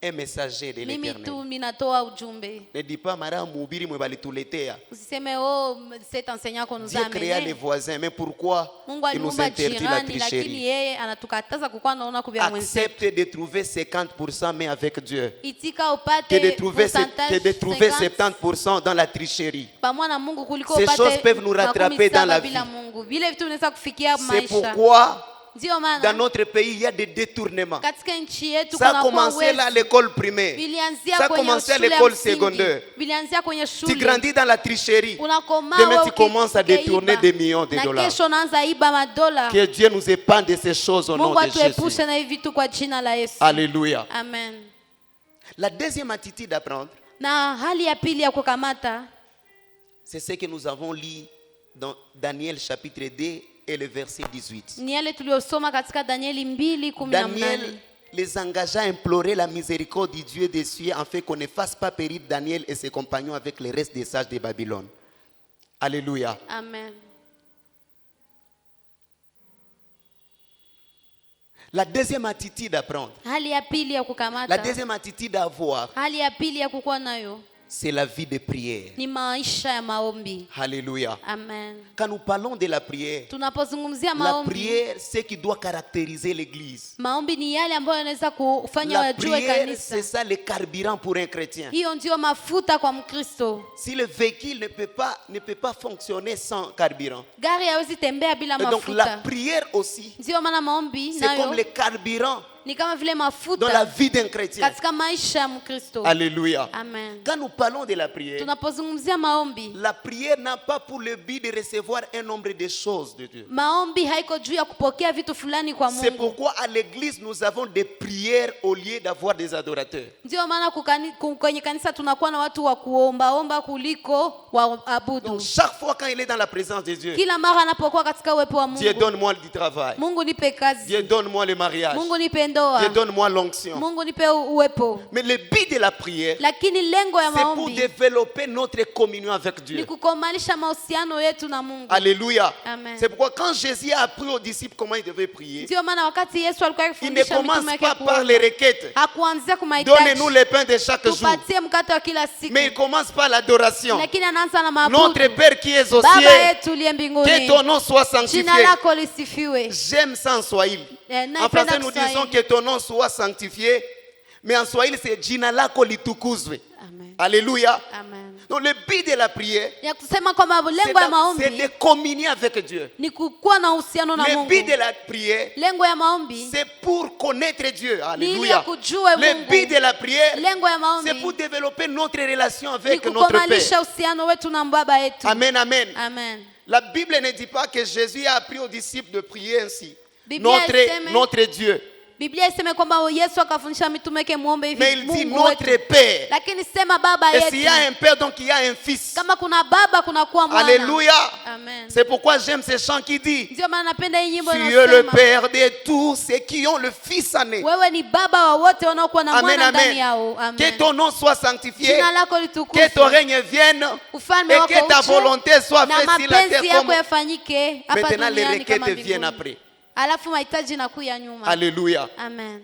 un messager de mimi tu l'Éternel. ninatoa ujumbe. Ne dis pas mara mhubiri mwe balituletea. Usiseme oh cet enseignant qu'on nous Dieu a créa les amené. voisins, mais pourquoi Mungu il nous aliumba interdit la jirani lakini tricherie? yeye anatukataza kukuwa naona kubia mwenzetu. Accepte de trouver 50% mais avec Dieu. Itika upate Que de trouver, pourcentage que de trouver 50 70% dans la tricherie. pamoja na Mungu kuliko Ces upate choses peuvent nous rattraper dans la bila vie. Mungu. Vile vitu vinaweza kufikia C'est maisha. pourquoi Ndio dans maana notre pays il y a des détournements. katika nchi yetu Ça a kuna commencé là à l'école primaire. Vilianzia Ça a kwenye commencé à shule ya l'école msingi. secondaire. Vilianzia kwenye Tu shule. grandis dans la tricherie. Unakomaa Demain wewe tu commences à ukeiba. détourner des millions de Na dollars. kesho unaanza iba madola. Que Dieu nous épargne de ces choses au nom Mungu de Jésus. atuepushe na hivi vitu kwa jina la Yesu. Alléluia. Amen. La deuxième attitude à prendre, Na hali ya pili ya kukamata c'est ce que nous avons lu dans Daniel chapitre 2 et le verset 18. ni yale tuliyosoma katika Danieli 2:18. Daniel les engagea à implorer la miséricorde du Dieu des cieux afin qu'on ne fasse pas périr Daniel et ses compagnons avec le reste des sages de Babylone. Alléluia. Amen. La deuxième attitude à prendre, Hali ya pili ya la kukamata, deuxième attitude à avoir, hali ya pili ya kukuwa nayo c'est la vie de prière. ni maisha ya maombi. Alléluia. Amen. Quand nous parlons de la prière, Tunapozungumzia la maombi, prière, c'est ce qui doit caractériser l'Église. maombi ni yale ambayo yanaweza kufanya La wajue prière, kanisa. c'est ça le carburant pour un chrétien. Hiyo ndio mafuta kwa Mkristo. Si le véhicule ne peut pas fonctionner sans carburant. Gari haiwezi tembea bila Et donc la mafuta. prière aussi, Ndio maana maombi c'est comme nayo le carburant ni kama vile dans la mafuta vie d'un chrétien. katika maisha ya Mkristo. Alléluia. Amen. Quand nous parlons de la prière, Tunapozungumzia maombi, la prière n'a pas pour le but de recevoir un nombre de choses de Dieu. maombi haiko juu ya kupokea vitu fulani kwa C'est Mungu. pourquoi à l'église nous avons des prières au lieu d'avoir des adorateurs. Ndio maana kwenye kanisa tunakuwa na watu wa kuombaomba kuliko waabudu. Donc chaque fois quand il est dans la présence de Dieu, Kila mara anapokuwa katika uwepo wa Dieu Mungu, donne-moi du travail. Mungu nipe kazi, Dieu donne-moi le mariage. Mungu nipe ndoa, Dieu donne-moi l'onction. Mungu nipe uwepo. Mais le but de la prière, Lakini lengo ya c'est pour maombi développer notre communion avec ni Dieu. kukomalisha mahusiano yetu na Mungu. Alléluia. Amen. C'est pourquoi quand Jésus a appris aux disciples comment ils devaient prier, Ndio maana wakati Yesu alikuwa il ne akifundisha commence mitume pas yake par les kuomba, requêtes. hakuanzia kwa mahitaji, Donnez-nous le pain de chaque jour. tupatie mkate wa kila siku, Mais il commence par l'adoration. lakini anaanza na Notre maabudu. Père qui es aux Baba cieux, yetu uliye que mbinguni, ton nom soit jina sanctifié. lako lisifiwe. J'aime ça en Swahili. En Naipenda français, nous Kiswahili. disons que ton nom soit sanctifié. Mais en Swahili, c'est jina lako litukuzwe. Amen. Alléluia. Amen. Donc le but de la prière, Ya kusema kwamba c'est lengo ya c'est maombi de communier avec Dieu. ni kukuwa na uhusiano na Le Mungu. but de la prière, Lengo ya maombi c'est pour connaître Dieu. ni ili ya Alléluia. kujue Le Mungu. but de la prière, Lengo ya c'est pour maombi développer notre relation ni avec notre Père. kukomalisha uhusiano wetu na baba yetu. Amen, amen. Amen. La Bible ne dit pas que Jésus a appris aux disciples de prier ainsi. Biblia iseme- Notre Dieu. Biblia iseme kwamba Yesu akafundisha mitume yake muombe hivi Mais il dit Mungu wetu. notre Père. Lakini sema baba Et s'il y a yetu. un Père, donc il y a un Fils. Kama kuna baba kuna kuwa mwana. Alléluia. Amen. C'est pourquoi j'aime ce chant qui dit, Ndio maana napenda hii nyimbo tu es le inasema Père de tous ceux qui ont le Fils ané. wewe ni baba wa wote wanaokuwa na Amen, mwana ndani amen. yao. Que Amen. ton nom soit sanctifié. Jina lako Que ton litukuzwe. règne vienne. Ufalme Et wako que ta uje, volonté soit na faite sur la mapenzi terre yako comme... yafanyike hapa Maintenant les duniani kama requêtes viennent mbinguni. après. Alafu mahitaji nakuya nyuma. Alléluia. Amen.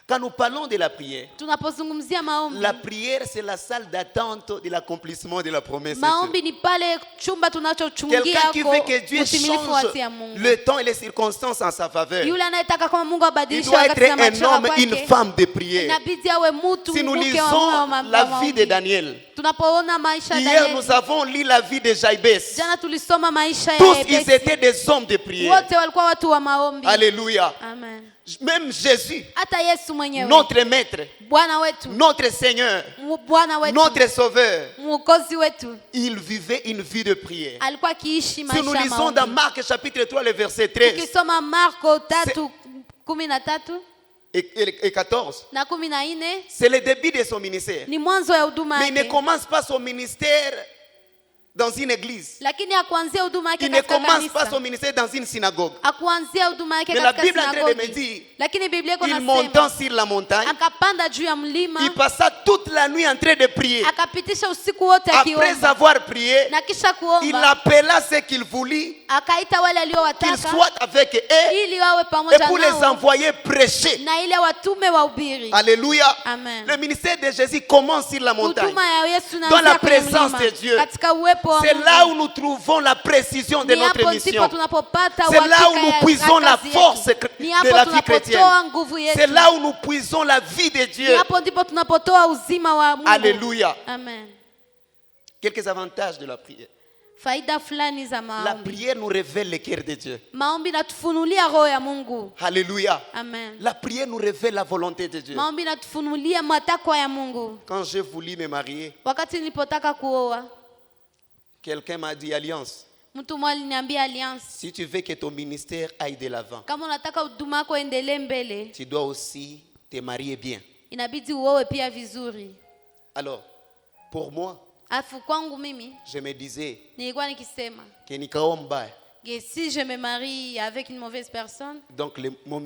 Quand nous parlons de la prière, Tunapozungumzia maombi, la prière c'est la salle d'attente de l'accomplissement de la promesse de maombi Dieu. ni pale chumba tunachochungia Quelqu'un qui veut que Dieu utimilifu wa change tia Mungu. le temps et les circonstances en sa faveur. Yule anayetaka kama Mungu Il abadilishe doit wakati être na un majira homme, une kwake, femme de prière. inabidi awe mtu Si nous mke wa lisons Mungu la wa vie de maombi. Daniel, Tunapoona maisha ya hier Danieli, nous avons lu la vie de Jaïbès. jana tulisoma maisha ya Tous ils Yebesi. étaient des hommes de prière. Wote walikuwa watu wa maombi. Alléluia. Amen. même Jésus, hata Yesu mwenyewe, notre maître, Bwana wetu, notre Seigneur, Bwana wetu, notre Sauveur, Mwokozi wetu, il vivait une vie de prière. alikuwa akiishi Si maisha nous ya lisons dans maombi. Marc chapitre 3, le verset 13 Ukisoma Marko 3:13 et 14, na 14, c'est le début de son ministère. ni mwanzo ya huduma Mais il ne yake, commence pas son ministère dans une église. lakini hakuanzia huduma yake Il ne katika commence pas son kanisa, ministère dans une synagogue. hakuanzia huduma yake Mais la katika Bible est en train de me sinagogi, dire, lakini Biblia iko il montant nasema sur la montagne, akapanda juu ya mlima, il passa toute la nuit en train de prier. akapitisha usiku wote Après akiomba, avoir prié, na kisha il kuomba appela ceux qu'il voulut, akaita wale qu'ils aliowataka soient avec eux ili wawe et pamoja pour les nao envoyer prêcher. na ile watume wahubiri. Alléluia. Amen. Le ministère de Jésus commence sur la montagne. Huduma ya Yesu Dans la inaanzia kwenye présence mlima, de Dieu. katika uwepo wa C'est Mungu. là où nous trouvons la précision de Ni notre hapo mission. ndipo tunapopata C'est là où uhakika nous ya puisons la kazi force yetu. Ni de hapo la vie chrétienne. tunapotoa nguvu yetu. C'est là où nous puisons la vie de Ni Dieu. hapo ndipo tunapotoa uzima wa Mungu. Alléluia. Amen. Quelques avantages de la prière. Faida fulani za La maombi. prière nous révèle le cœur de Dieu. Maombi natufunulia roho ya Mungu. Alléluia. Amen. La prière nous révèle la volonté de Dieu. Maombi natufunulia matakwa ya Mungu. Quand j'ai voulu me marier, Wakati nilipotaka kuoa, quelqu'un m'a dit, Alliance, mtu mmoja aliniambia Alliance, si tu veux que ton ministère aille de l'avant, kama unataka huduma yako endelee mbele, tu dois aussi te marier bien. inabidi uoe pia vizuri. Alors, pour moi, Afu kwangu mimi je me disais nilikuwa nikisema que nikaomba, que si je me marie avec une mauvaise personne, donc mon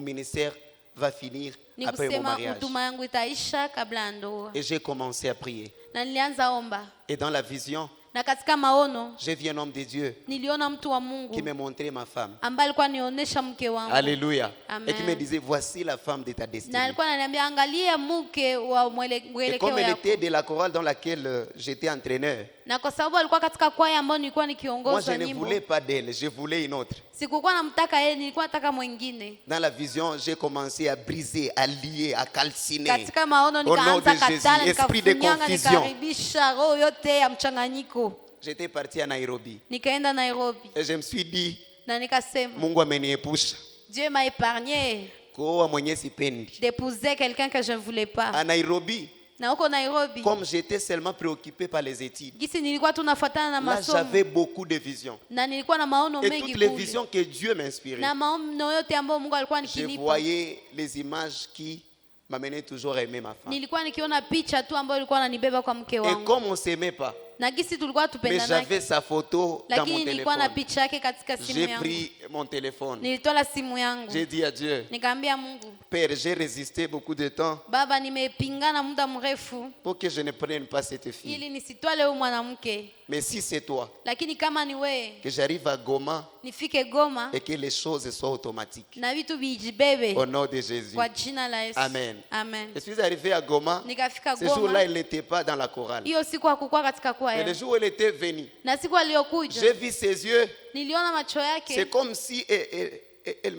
ministère va finir ni après mon kusema mariage. huduma yangu itaisha kabla ya ndoa. Et j'ai commencé à prier. Na nilianza omba, Et dans la vision, na katika maono j'ai vu un homme de Dieu niliona mtu wa qui Mungu me montrait ma femme. ambaye alikuwa nionyesha mke wangu. Alléluia. Amen. Et qui me disait, voici la femme de ta Na destinée. alikuwa ananiambia angalia mke wa Et mwelekeo comme elle yako. était de la chorale dans laquelle j'étais entraîneur, Na kwa sababu alikuwa katika kwaya ambayo nilikuwa moi je nikiongoza ne nyimbo, voulais pas d'elle, je voulais une autre. sikukuwa namtaka yeye, nilikuwa nataka mwingine. Dans la vision, j'ai commencé à briser, à lier, à calciner. Katika maono Au nom nikaanza de Jésus, katana, esprit de nikafunyanga, confusion. nikaribisha roho yote ya mchanganyiko. J'étais parti à Nairobi. Nikaenda Nairobi Et je me suis dit, na nikasema Mungu ameniepusha Dieu m'a épargné kuoa mwenye sipendi. d'épouser quelqu'un que je ne voulais pas. À Nairobi, Na huko Nairobi, comme j'étais seulement préoccupé par les études, gisi nilikuwa tunafuatana na là masomo j'avais beaucoup de visions. na nilikuwa na maono Et mengi toutes les kule. visions que Dieu m'inspirait, Na maono yote ambayo Mungu alikuwa je nikinipa, voyais les images qui m'amenaient toujours à aimer ma femme. nilikuwa nikiona picha tu ambayo ilikuwa ananibeba kwa mke Et wangu. comme on ne s'aimait pas, Na gisi tulikuwa mais tupendanake, j'avais sa photo dans mon lakini nilikuwa na téléphone, picha yake katika simu j'ai yangu. pris mon téléphone. Nilitola simu yangu, J'ai dit à Dieu, nikaambia Mungu, Père, j'ai résisté beaucoup de temps Baba, nimepingana muda mrefu pour que je ne prenne pas cette fille. ili nisitwale huyu mwanamke, Mais si c'est toi, lakini kama ni wewe, que j'arrive à Goma nifike Goma et que les choses soient automatiques. na vitu vijibebe Au nom de Jésus. kwa jina la Yesu. Amen. Amen. Je suis arrivé à Goma. Nikafika Ce jour-là, Goma, il n'était pas dans la chorale. hiyo siku hakukuwa katika Mais le kwaya, jour où il était venu, na siku aliyokuja j'ai vu ses yeux. niliona macho C'est yake, comme si elle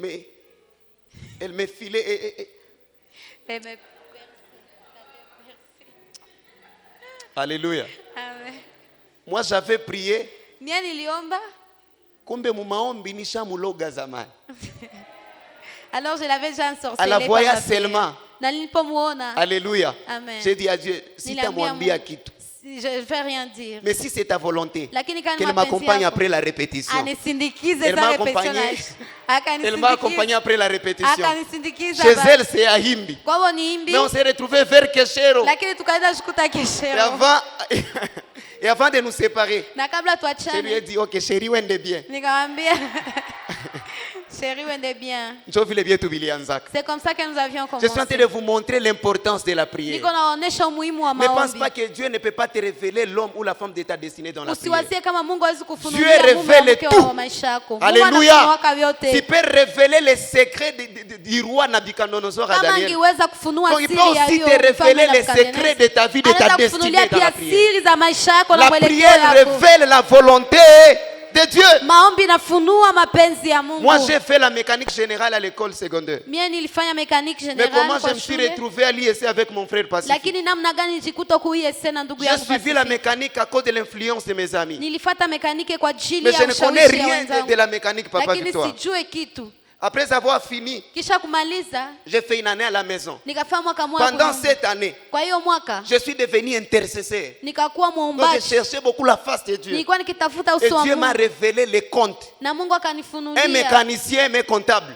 me filait. Alléluia. Amen. Moi, j'avais prié. Mie niliomba, Kumbe mumaombi nishamuloga zamani. alors je l'avais déjà ensorcelé À la par voyant la prière. seulement. Na nilipomuona, Alléluia. Amen. J'ai dit à Dieu, si Niliambia tamwambia Mungu, kitu. je ne vais rien dire, Mais si c'est ta volonté, lakini kama qu'elle mapenzi m'accompagne yako, après la répétition. anisindikize Elle za m'a repetition accompagné. na- Elle m'a accompagné akanisindikiza après la répétition. akanisindikiza Chez ba- elle, c'est à Himbi. kwa hivyo ni imbi, Mais on s'est retrouvés vers Keshero. lakini tukaenda shukuta Et keshero, avant, et avant de nous séparer, na kabla je lui ai tuachane dit, ok, chérie, wende bien. nikamwambia chérie, uende bien. Njoo vile vyetu vilianzaka. C'est comme ça que nous avions Je suis en train commencé. de vous montrer l'importance de la prière. Niko naonesha umuhimu wa Ne pense maombi. pas que Dieu ne peut pas te révéler l'homme ou la femme de ta destinée dans la prière. Usiwazie kama Mungu hawezi Dieu kufunulia mume wa révèle mke tout. wa maisha yako. Mungu Alléluia. anafunuaka Tu vyote. peux révéler les secrets du roi Nabucodonosor à Kama Daniel. angeweza kufunua Donc il siri peut ya aussi hiyo te révéler mfalme les secrets Nebukadneza. de ta vie, de ta Anaweza destinée kufunulia dans la pia prière. siri za maisha yako na La mwelekeo prière yako. révèle la volonté de Dieu. Maombi nafunua mapenzi ya Mungu. Moi, j'ai fait la mécanique générale à l'école secondaire. Mie nilifanya mécanique Mais comment générale je kwa me suis shule. retrouvé à l'ISC avec mon frère Pacifique? Lakini namna gani nijikuta kuiese na ndugu J'ai yangu suivi la Pacifique. mécanique à cause de l'influence de mes amis. Nilifuata mekanike kwa ajili Mais ya je ne connais ushawishi ya rien wenzangu. de la mécanique, Papa Lakini Victoire. sijue kitu. Après avoir fini, Kisha kumaliza j'ai fait une année à la maison. nikafanya mwaka mmoja. Pendant cette année, Kwa hiyo mwaka je suis devenu intercesseur. nikakuwa Donc je muombaji. cherchais beaucoup la face de Dieu. Nilikuwa nikitafuta Et uso wa Dieu m'a Mungu révélé les comptes. na Mungu Un akanifunulia. mécanicien, un comptable.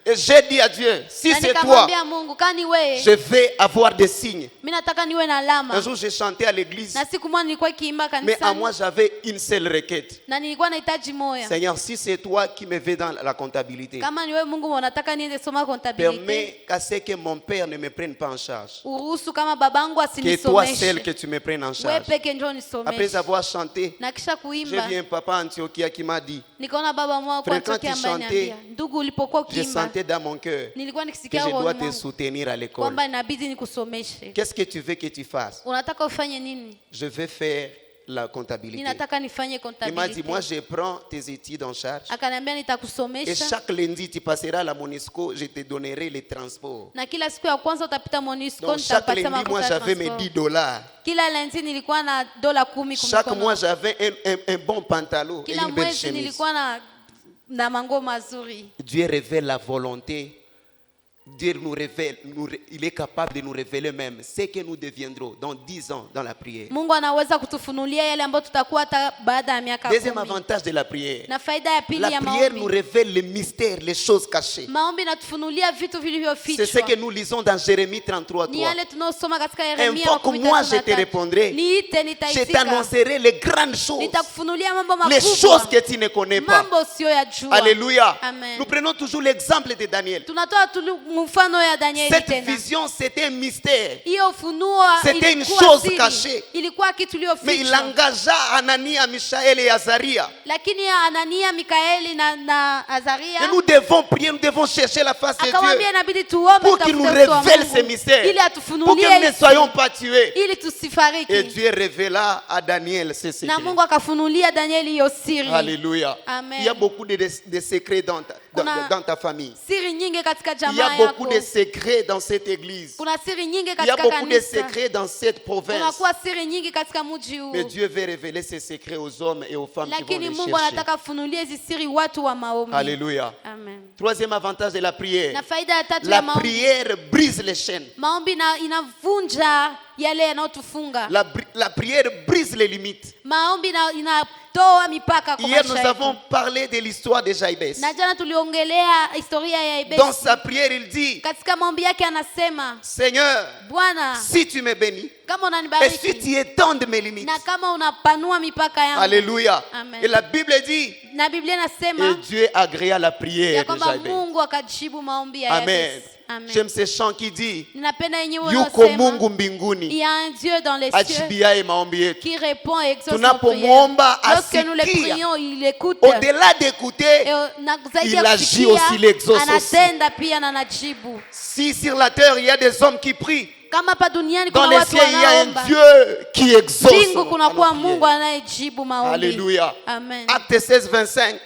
Et j'ai dit à Dieu, si Na c'est toi, nikamwambia Mungu, kani wewe je vais avoir des signes. mimi nataka niwe na Un alama. jour, j'ai chanté à l'église, Na siku moja nilikuwa kiimba mais à moi, kanisani j'avais une seule requête. na nilikuwa nahitaji moya. Seigneur, si c'est toi qui me veux dans la comptabilité, Kama ni wewe Mungu unataka niende soma comptabilité, permets qu'à ce que mon père ne me prenne pas en charge. uruhusu kama babangu Que toi seul que asinisomeshe. tu me prennes en Wewe charge. peke njoo Après nisomeshe. avoir chanté, Na kisha j'ai kuimba vu un papa Antiochia qui m'a dit, nikaona baba mmoja kwa Frère, quand Antiochia tu ambaye chantais, ananiambia, ndugu, ulipokuwa je ukiimba sentais dans mon cœur nilikuwa que nikisikia je dois rohoni te mwangu soutenir à l'école. kwamba inabidi nikusomeshe. Qu'est-ce que tu veux que tu fasses? Unataka ufanye nini? Je vais faire la comptabilité. Ninataka nifanye Il m'a dit, moi comptabilité. je prends tes études en charge. Akaniambia Et nitakusomesha chaque lundi, tu passeras à la Monisco, je te donnerai les transports. na kila siku ya kwanza utapita Monisco, Donc chaque nitakupatia lundi, moi makuta ya j'avais mes transport. $10. Kila lundi nilikuwa na dola 10 Chaque kumikono. mois, j'avais un bon pantalon et Kila une belle mwezi chemise. nilikuwa na mango mazuri. Dieu révèle la volonté. Dieu nous révèle, il est capable de nous révéler même ce que nous deviendrons dans 10 ans dans la prière. Mungu anaweza kutufunulia yale ambayo tutakuwa hata baada ya miaka Deuxième 10. avantage de la prière. Na faida ya pili La ya prière nous maombi, révèle les mystères, les choses cachées. maombi inatufunulia vitu C'est ce vilivyofichwa. que nous lisons dans Jérémie 33, Ni 3. yale tunaosoma katika Yeremia Invoque moi, je te 13:3. répondrai. Niite Je nitaitika. t'annoncerai les grandes choses, Nitakufunulia mambo les choses makubwa. que tu ne connais pas. Mambo usiyoyajua. Alléluia. Amen. Nous prenons toujours l'exemple de Daniel. Tunatoa mfano ya Danieli Cette tena. vision, c'était un mystère. Hiyo ufunuo C'était une ilikuwa chose siri. cachée. Ilikuwa kitu Mais il iliyofichwa. engagea Anania, Michaël et Azaria. Lakini Anania, Mikaeli na Azaria Et nous devons prier, nous devons chercher la face de akamwambia Dieu inabidi tuombe pour qu'il nous tutafute uso wa révèle Mungu, ces mystères, ili pour atufunulie que nous ne hizi, soyons pas tués. ili tusifariki. Et Dieu révéla à Daniel ces Na secrets. Mungu akafunulia Danieli hiyo siri. Alléluia. Amen. Il y a beaucoup de secrets dans dans ta famille. Siri nyingi katika Il y a jamaa beaucoup yako. de secrets dans cette église. Kuna siri nyingi Il y a katika beaucoup de kanisa. secrets dans cette province. Kunakuwa siri nyingi katika mji huu. Mais Dieu veut révéler ces secrets aux hommes et aux femmes qui vont Lakini les Mungu chercher. anataka funulie hizi siri watu wa maombi. Alléluia. Amen. Troisième avantage de la prière. Na faida ya tatu La ya maombi. prière brise les chaînes. Maombi inavunja yale yanayotufunga. La prière brise les limites. Maombi inatoa mipaka kwa Hier, maisha nous yetu. avons parlé de l'histoire de Jaïbès. Na jana tuliongelea historia ya Yabesi. Dans sa prière, il dit, Katika maombi yake anasema, Seigneur, Bwana, si tu me bénis, kama et si unanibariki tu étends mes limites. na kama unapanua mipaka yangu. Alléluia. Amen. Et la Bible dit, Na Biblia et inasema Dieu agréa la ya prière de kwamba Jaïbès. Mungu akajibu maombi ya Amen. Yabesi. Amen. J'aime ce chant qui dit, Ninapenda yenyewe yuko unasema, Mungu il mbinguni, y a un Dieu dans les cieux ajibiaye maombi yetu. qui répond et exauce nos Tunapomwomba prières. Lorsque nous les asikia. prions, il écoute. Au-delà d'écouter, Na zaidi il ya agit kusikia, aussi, il exauce anatenda pia na anajibu. si sur la terre il y a des hommes qui prient, Kama hapa duniani dans kuna les watu cieux il y a un wanaomba, Dieu qui exauce. mbingu kunakuwa à nos Mungu prières. anayejibu maombi. Alléluia. Amen. Acte 16, 25.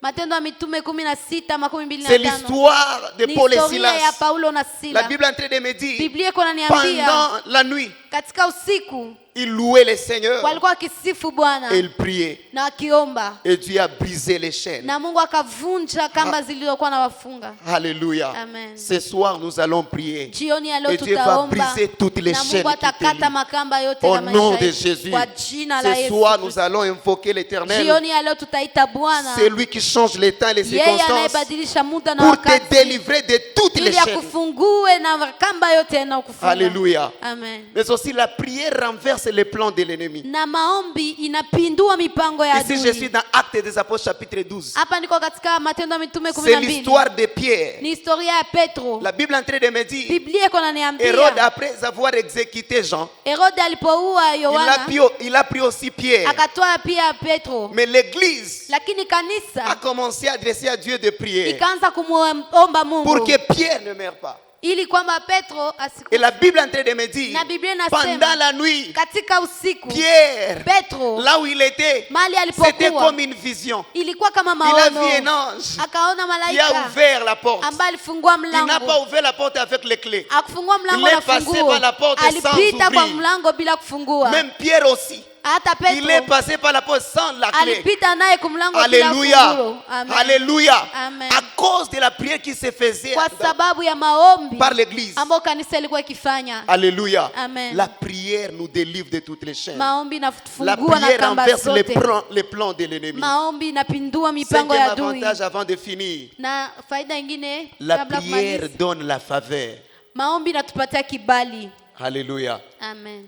Matendo ya Mitume 16:25. C'est l'histoire de Ni Paul et historia ya Silas. Paulo na La Sila. Bible est en train de me dire, Biblia iko inaniambia pendant la nuit, katika usiku ils louaient le Seigneur walikuwa wakisifu Bwana et ils priaient. na wakiomba, Et Dieu a brisé les chaînes. na Mungu akavunja kamba zilizokuwa na wafunga. Alléluia. Amen. Ce soir, nous allons prier. Jioni ya leo Et Dieu va tutaomba briser toutes les na chaînes Mungu qui te atakata lient. makamba yote Au na nom maisha de yetu. Jésus. Kwa jina la Ce Yesu soir, nous Kristo. allons invoquer l'Éternel. Jioni ya leo tutaita Bwana, C'est lui qui change les temps et les yeye circonstances anayebadilisha muda na pour te wakati, délivrer de toutes les ili chaînes. akufungue na makamba yote yanayokufunga. Alléluia. Amen. Mais aussi, la prière renverse les plans de l'ennemi. Na maombi inapindua mipango ya Ici, je suis adui. dans Actes des Apôtres, chapitre 12. Hapa niko katika Matendo ya Mitume C'est 12. l'histoire de Pierre. Ni historia ya Petro. La Bible est en train de me dire, Biblia iko Hérode, inaniambia après avoir exécuté Jean, Herode alipoua Yohana il a pris aussi Pierre. akatoa pia Petro, Mais l'Église lakini a kanisa commencé à adresser à Dieu des prières ikaanza kumuomba pour Mungu que Pierre ne meure pas. ili kwamba Petro Et la Bible est en train de me dire, Na Biblia inasema, pendant la nuit, katika usiku Pierre, Petro là où il était, mahali c'était alipokuwa comme une vision. ilikuwa kama Il a vu un maono, ange akaona qui a malaika ouvert la porte. ambaye alifungua Il n'a mlango. pas ouvert la porte avec les clés. Akufungua mlango Il est na passé funguo, par la porte sans alipita kwa ouvrir. mlango bila kufungua. Même Pierre aussi. hata Il est Petro passé par la porte sans la clé. alipita naye kumlango bila Alléluia. fungulo. Amen. Alléluia. Amen. À cause de la prière qui se faisait Kwa sababu ya maombi par l'église. ambayo kanisa ilikuwa ikifanya. Alléluia. Amen. La prière nous délivre de toutes les chaînes. Maombi La inafungua na prière kamba renverse zote. les plans de l'ennemi. Maombi inapindua mipango ya Cinquième adui. avantage avant de finir. Na faida nyingine La kabla prière kumaliza, donne la faveur. maombi inatupatia kibali. Alléluia. Amen.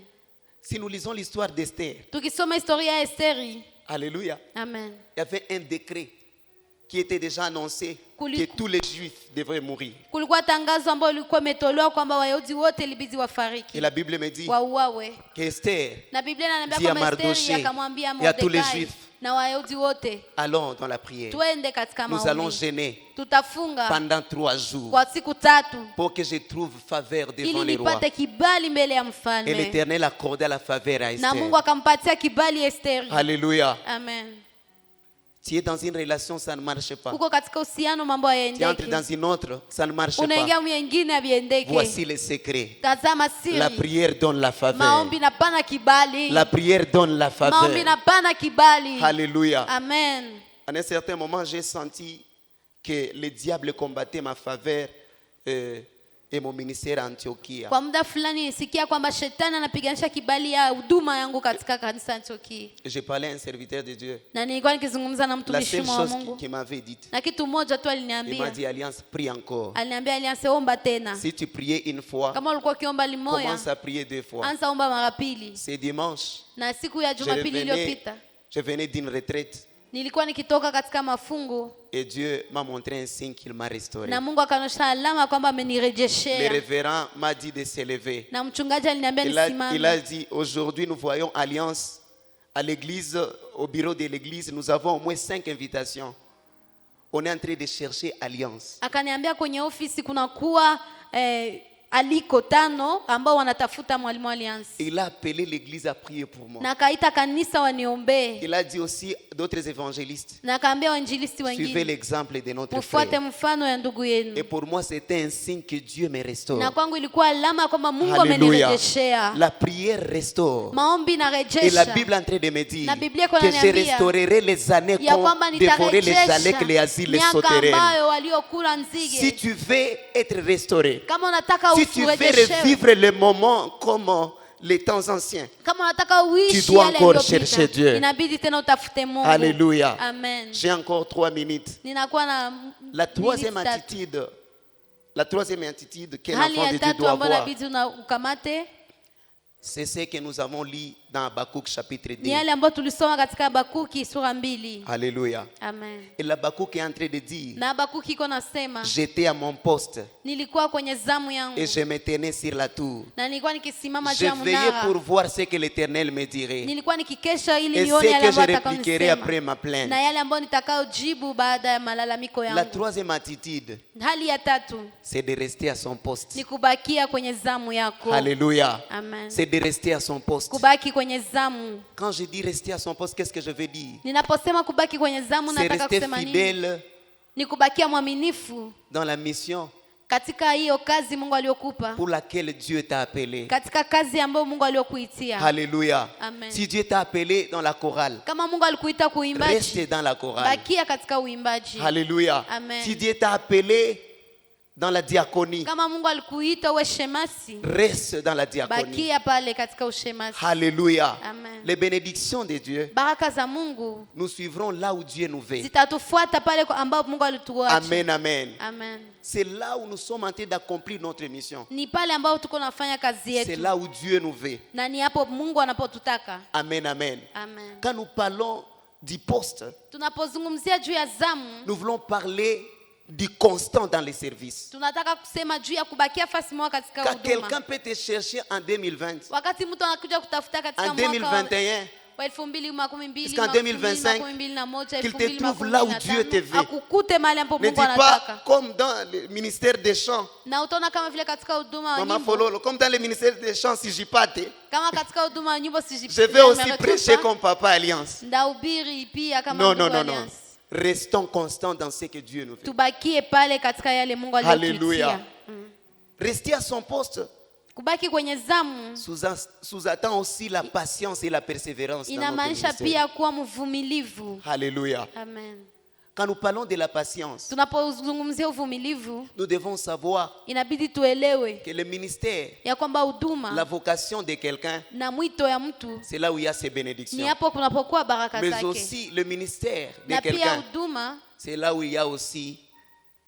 Si nous lisons l'histoire d'Esther, Tukisoma historia ya Esteri. alléluia, Amen. il y avait un décret qui était déjà annoncé Kuli- que tous les juifs devraient mourir. Kulikuwa tangazo ambalo lilikuwa imetolewa kwamba Wayahudi wote ilibidi Et wafariki, la Bible me dit wauawe. que Esther Na Biblia inaniambia dit à kwamba Esteri Mardochée akamwambia et à tous les Mordekai Juifs, na Wayahudi wote, allons dans la prière. twende katika Nous allons maombi, jeûner tutafunga pendant 3 jours kwa siku 3 pour que je trouve faveur devant ili les rois. nipate kibali mbele ya Et mfalme. l'Éternel accordait la faveur à Na Mungu Esther. akampatia kibali Esteri. Alléluia. Amen. Tu es dans une relation, ça ne marche pas. Uko katika uhusiano mambo Tu entres hayaendeki, dans une autre, ça ne marche pas. unaingia mwingine haviendeki. Voici le secret. Tazama La siri, prière donne la faveur. maombi napana kibali, La prière donne la faveur. maombi napana kibali. Alléluia. Amen. À un certain moment, j'ai senti que le diable combattait ma faveur et mon ministère à Antiochia. Kwa muda fulani nisikia kwamba shetani anapiganisha kibali ya huduma yangu katika kanisa Antiokia, Je parlais à un serviteur de Dieu. na nilikuwa nikizungumza na La mtumishi seule wa chose Mungu, qu'il m'avait dit, na kitu moja tu il m'a aliniambia, dit, Alliance, prie encore. aliniambia Alliance, omba tena. Si tu priais une fois, Kama ulikuwa ukiomba limoya, commence à prier 2 fois. anza omba mara pili. C'est dimanche. Na siku ya Jumapili iliyopita Je venais d'une retraite nilikuwa nikitoka katika mafungo et Dieu m'a montré un signe qu'il m'a restauré. na Mungu akaonyesha alama kwamba Le amenirejeshea, révérend m'a dit de se lever. na mchungaji aliniambia Il a nisimame. dit, aujourd'hui nous voyons Alliance à l'église, au bureau de l'église, nous avons au moins 5 invitations. On est en train de chercher Alliance. Akaniambia kwenye ofisi kuna kuwa aliko 5 ambao wanatafuta mwalimu wa Alliance, Il a appelé l'église à prier pour moi. na akaita kanisa waniombee, Il a dit aussi d'autres évangélistes, na akaambia wainjilisti suivez wengine l'exemple de notre mufuate frère. mfano ya ndugu Et yenu. pour moi, c'était un signe que Dieu me restaure. Na kwangu ilikuwa alama kwamba Mungu Alléluia. amenirejeshea. La prière restaure. Maombi Et la narejesha. Bible est en train de me dire Na Biblia iko que je inaniambia restaurerai les années ya qu'ont kwamba dévoré les années nitarejesha que les asiles les miaka sauterelles. ambayo waliokula Si nzige. tu veux être restauré, Kama unataka si tu veux urejeshewe, revivre les moments comme les temps anciens, kama unataka uishi Tu dois yale encore yaliyopita, chercher Dieu. inabidi tena utafute Mungu. Alléluia. Amen. J'ai encore 3 minutes. Ninakuwa na La troisième minutes tatu. attitude, la troisième attitude qu'un Hali enfant ya de Dieu tatu doit ambayo avoir, inabidi ukamate c'est ce que nous avons lu dans Habakkuk chapitre 2. ni yale ambayo tulisoma katika Habakuki sura 2. Alléluia. Amen. Et l'Habakkuk est en train de dire, Na Habakuki iko nasema, j'étais à mon poste nilikuwa kwenye zamu yangu et je me tenais sur la tour. na nilikuwa nikisimama juu Je ya veillais mnara, pour voir ce que l'Éternel me dirait. nilikuwa nikikesha ili Et nione ce yale que je ambayo répliquerai après atakayonisema ma plainte. na yale ambayo nitakayojibu baada ya malalamiko La yangu. troisième attitude, Hali ya tatu c'est de rester à son poste. ni kubakia kwenye zamu yako. Alléluia. Amen. C'est de rester à son poste. Kubaki kwenye zamu. Quand je dis rester à son poste, qu'est-ce que je veux dire? Ninaposema kubaki kwenye zamu C'est nataka rester kusema nini? fidèle Ni kubakia mwaminifu dans la mission katika hiyo kazi Mungu aliyokupa, pour laquelle Dieu t'a appelé. katika kazi ambayo Mungu aliyokuitia. Alléluia. Amen. Si Dieu t'a appelé dans la chorale, Kama Mungu alikuita kuimbaji, reste dans la chorale. bakia katika uimbaji. Alléluia. Amen. Si Dieu t'a appelé dans la diaconie, Kama Mungu alikuita uwe shemasi, reste dans la diaconie. bakia pale katika ushemasi. Alléluia. Amen. Les bénédictions de Dieu Baraka za Mungu nous suivront là où Dieu nous veut. zitatufuata pale ambapo Mungu alituacha. Amen, amen. Amen. C'est là où nous sommes en train d'accomplir notre mission. Ni pale ambapo tuko nafanya kazi C'est yetu, là où Dieu nous veut. na ni hapo Mungu anapotutaka. Amen, amen. Amen. Quand nous parlons du poste, Tunapozungumzia juu ya zamu, nous voulons parler du constant dans les services. tunataka kusema juu ya kubakia fasi moja katika Quand huduma. quelqu'un peut te chercher en 2020, Wakati mtu anakuja kutafuta katika en mwaka 2021, wa 2012, Jusqu'en 2025, 2021, qu'il te trouve là où Dieu te veut. akukute mahali ambapo ne Mungu dis anataka. pas comme dans le ministère des chants, Na utaona kama vile katika huduma wa Maman nyimbo, Fololo, comme dans le ministère des chants, si j'y pâte, kama katika huduma wa nyimbo je vais aussi prêcher comme Papa Alliance. ndahubiri pia kama Non, ndugu non, non, non. Alliance. Restons constants dans ce que Dieu nous fait. Tubakie pale katika yale Mungu aliyotuitia. Alléluia. Rester à son poste, Kubaki kwenye zamu sous-attend aussi la patience et la persévérance dans notre inamaanisha ministère. pia kuwa mvumilivu. Alléluia. Amen. Quand nous parlons de la patience, Tunapozungumzia uvumilivu, nous devons savoir inabidi tuelewe que le ministère, ya kwamba la huduma vocation de quelqu'un, na mwito ya mtu c'est là où il y a ses ni bénédictions. hapo kunapokuwa baraka Mais zake, aussi le ministère de na pia quelqu'un, huduma c'est là où il y a aussi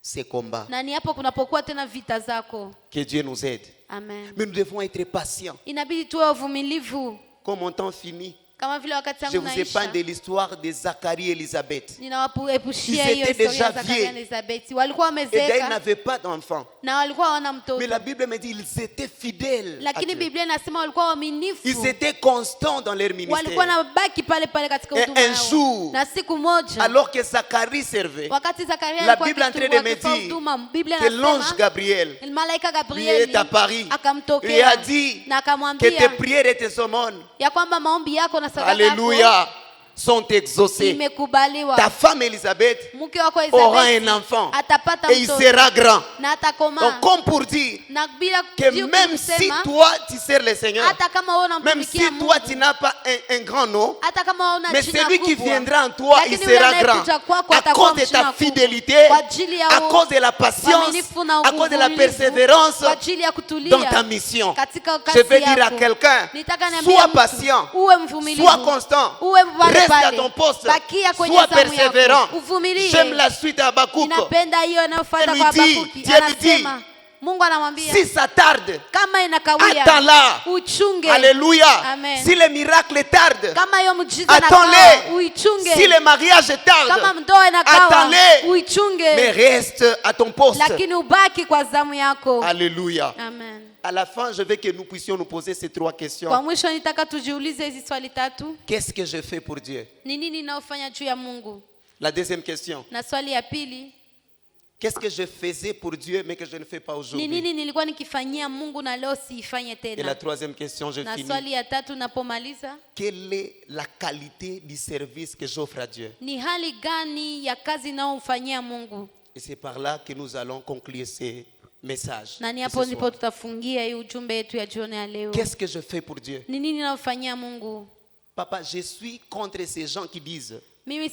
ses combats. na ni hapo kunapokuwa tena vita zako. Que Dieu nous aide. Amen. Mais nous devons être patients. Inabidi tuwe wavumilivu. Comme mon temps finit, Kama vile wakati je wangu vous épargne de naisha, l'histoire de Zacharie et Élisabeth. ninawaepushia Ils hiyo étaient historia déjà za Zakaria na vieux. Elizabeti. Walikuwa Et d'ailleurs, ils wamezeeka n'avaient pas d'enfants. na walikuwa hawana mtoto, Mais la Bible me dit qu'ils étaient fidèles à lakini Dieu. Biblia inasema walikuwa waaminifu, Ils étaient constants dans leur walikuwa ministère. na baki pale pale katika Et huduma un yao. jour, Na siku moja Alors que Zacharie servait, wakati Zakaria la alikuwa Bible est en train de me akitoa dire huduma, Biblia que l'ange inasema Gabriel malaika lui est Gabrieli apparu, lui a akamtokea dit na que tes akamwambia prières et tes aumônes, ya kwamba maombi yako na sadaka yako alléluia, sont exaucées. imekubaliwa. Ta femme Élisabeth Mke wako aura Elizabeth un enfant atapata et il mtoto sera grand. na Donc atakomaa, comme pour dire na bila que kujua même si kusema, toi tu sers le Seigneur, hata kama wewe même si unamtumikia Mungu, toi tu n'as pas un grand nom, hata kama wewe una mais jina celui qui kubwa, viendra en toi, il lakini yule sera grand. anayekuja kwako À atakuwa cause de mjina ta kubwa. fidélité, Kwa ajili ya à cause de la patience, uaminifu na à cause de la uvumilivu, persévérance kwa ajili ya dans kutulia ta mission. katika Je kazi veux dire à yako. quelqu'un, Nitaka niambie sois mtu, patient, uwe mvumilivu, sois constant, uwe pale reste à pale, ton poste, bakia kwenye sois zamu yako, persévérant. uvumilie. J'aime la suite à Habakkuk. Ninapenda hiyo inayofuata Dieu kwa lui dit, Habakuki. Dieu lui Anasema Mungu anamwambia Si ça tarde, kama inakawia attends-la. uchunge. Alléluia. Amen. Si le miracle tarde, Kama hiyo mjiza attends-le. inakawa uichunge. Si le mariage Kama tarde, mdoa inakawa attends-le. uichunge. mais reste à ton poste. Lakini ubaki kwa zamu yako. Alléluia. Amen. À la fin, je veux que nous puissions nous poser ces trois questions. Kwa mwisho nitaka tujiulize hizi swali tatu. Qu'est-ce que je fais pour Dieu? Ni nini ninaofanya juu ya Mungu? La deuxième question. Na swali ya pili, Qu'est-ce que je faisais pour Dieu mais que je ne fais pas ni aujourd'hui? nini nilikuwa nikifanyia Mungu na leo siifanye Et la tena? troisième question, je Na finis. swali ya tatu napomaliza, Quelle est la qualité du service que j'offre à Dieu? ni hali gani ya kazi naofanyia Mungu? Et c'est par là que nous allons conclure ces messages. Na ni de ce hapo ndipo soir. tutafungia hii ujumbe yetu ya jioni ya leo. Qu'est-ce que je fais pour Dieu? Ni nini naofanyia Mungu? Papa, je suis contre ces gens qui disent Mimi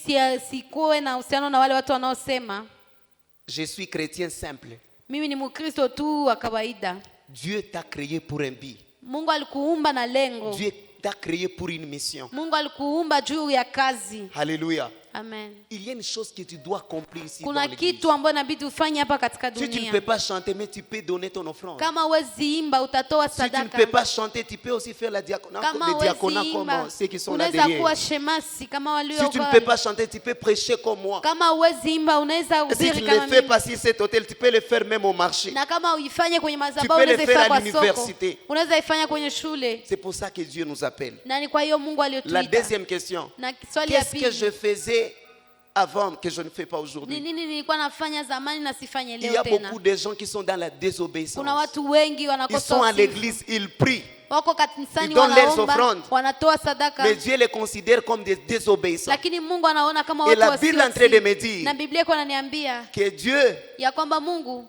sikuwe na uhusiano na wale watu wanaosema je suis chrétien simple. mimi ni Mkristo tu wa kawaida. Dieu t'a créé pour un but. Mungu alikuumba na lengo. Dieu t'a créé pour une mission. Mungu alikuumba juu ya kazi. Alléluia. Amen. Il y a une chose que tu dois accomplir ici dans Kuna l'église. kitu ambacho inabidi ufanye hapa katika Si tu ne dunia. peux pas chanter, mais tu peux donner ton offrande. Kama huwezi imba utatoa Si tu ne sadaka. peux pas chanter, tu peux aussi faire le diaconat Kama comme huwezi imba ceux qui sont là unaweza kuwa derrière. shemasi kama walio Si tu ne peux pas chanter, tu peux prêcher comme moi. Kama huwezi imba unaweza Et si tu hubiri ne kama le fais mimi. pas sur cet hôtel, tu peux le faire même au marché. Na kama uifanye kwenye Tu madhabahu peux le unaweza faire ifanya à kwa l'université. soko. Unaweza ifanya kwenye shule. C'est pour ça que Dieu nous appelle. Na ni kwa hiyo Mungu La aliyotuita. deuxième question. Na swali ya Qu'est-ce que je pili, faisais avant que je ne fais pas ni aujourd'hui? nini nilikuwa nafanya zamani na sifanye Il y leo a tena? beaucoup de gens qui sont dans la désobéissance. Kuna watu wengi Ils wanakosa sont à usifu. l'église, ils prient. Wako kanisani Ils donnent leurs wanaomba, offrandes. wanatoa sadaka. Mais Dieu les considère comme des désobéissants. Lakini Mungu anaona kama Et watu la Bible est en train de me wasiotii. dire Na Biblia iko inaniambia que Dieu, ya kwamba Mungu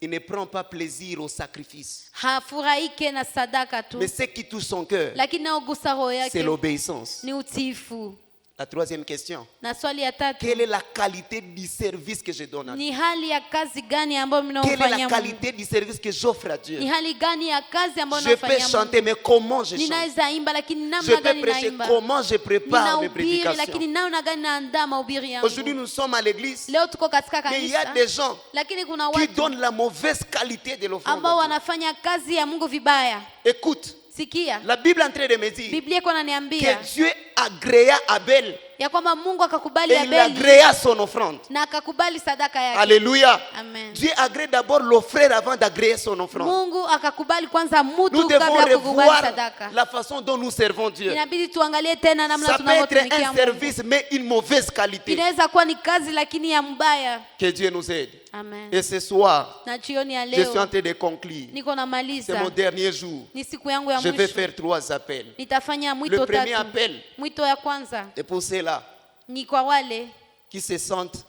il ne prend pas plaisir au sacrifice. hafurahike na sadaka tu, Mais ce qui touche son cœur, lakini naogusa roho c'est yake l'obéissance. ni utiifu. La troisième question. Na swali ya tatu, Quelle est la qualité du service que je donne à Dieu? ni hali ya kazi gani ambayo Quelle est la mnaofanyia Mungu? qualité du service que j'offre à Dieu? Ni hali gani ya kazi ambayo Je peux nafanyia chanter, Mungu? mais comment je chante? Ninaweza imba lakini Je namna peux gani prêcher, naimba? comment je prépare mes Ninahubiri lakini prédications? namna gani naandaa mahubiri yangu? Aujourd'hui, nous sommes à l'église, Leo tuko katika mais il y a kanisa, des gens lakini kuna qui watu donnent la mauvaise qualité de l'offrande. ambao à Dieu. wanafanya kazi ya Mungu vibaya. Écoute, Sikia, la Bible est en train de me dire Biblia iko inaniambia que Dieu agréa Abel ya kwamba Mungu akakubali et il Abeli agréa son offrande. na akakubali sadaka yake. Alléluia. Amen. Dieu agrée d'abord l'offrire avant d'agréer son offrande. Mungu akakubali kwanza Nous mtu devons kabla ya kukubali revoir sadaka. la façon dont nous servons Dieu. Inabidi tuangalie tena namna Ça peut être tunavyotumikia un Mungu. service, mais une mauvaise qualité. Inaweza kuwa ni kazi lakini ya mbaya. Que Dieu nous aide. Amen. Et ce soir, Na jioni ya je suis en leo train de conclure. niko C'est namaliza, mon dernier jour. ni siku yangu ya Je vais mwisho. faire 3 appels. Nitafanya Le mwito premier tatu. appel Mwito ya kwanza est pour ceux-là ni kwa wale qui se sentent,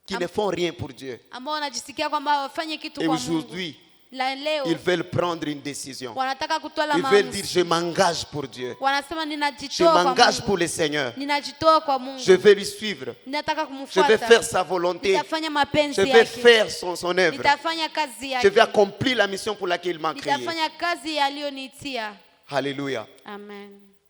qui ne font rien pour Dieu. ambao wanajisikia kwamba wafanye kitu Et kwa Mungu. aujourd'hui, leo Ils veulent prendre une décision. wanataka kutwala Ils veulent dire, maamuzi. je m'engage pour Dieu. Wanasema Je ninajitoa kwa m'engage Mungu. pour le Seigneur. Ninajitoa kwa Mungu. Je vais lui suivre. Ninataka Je vais kumfuata. faire sa volonté. Nitafanya mapenzi Je vais yake. faire son œuvre. Nitafanya kazi Je vais yake. accomplir la mission pour laquelle il m'a créé. Nitafanya kazi aliyoniitia. Alléluia. Amen.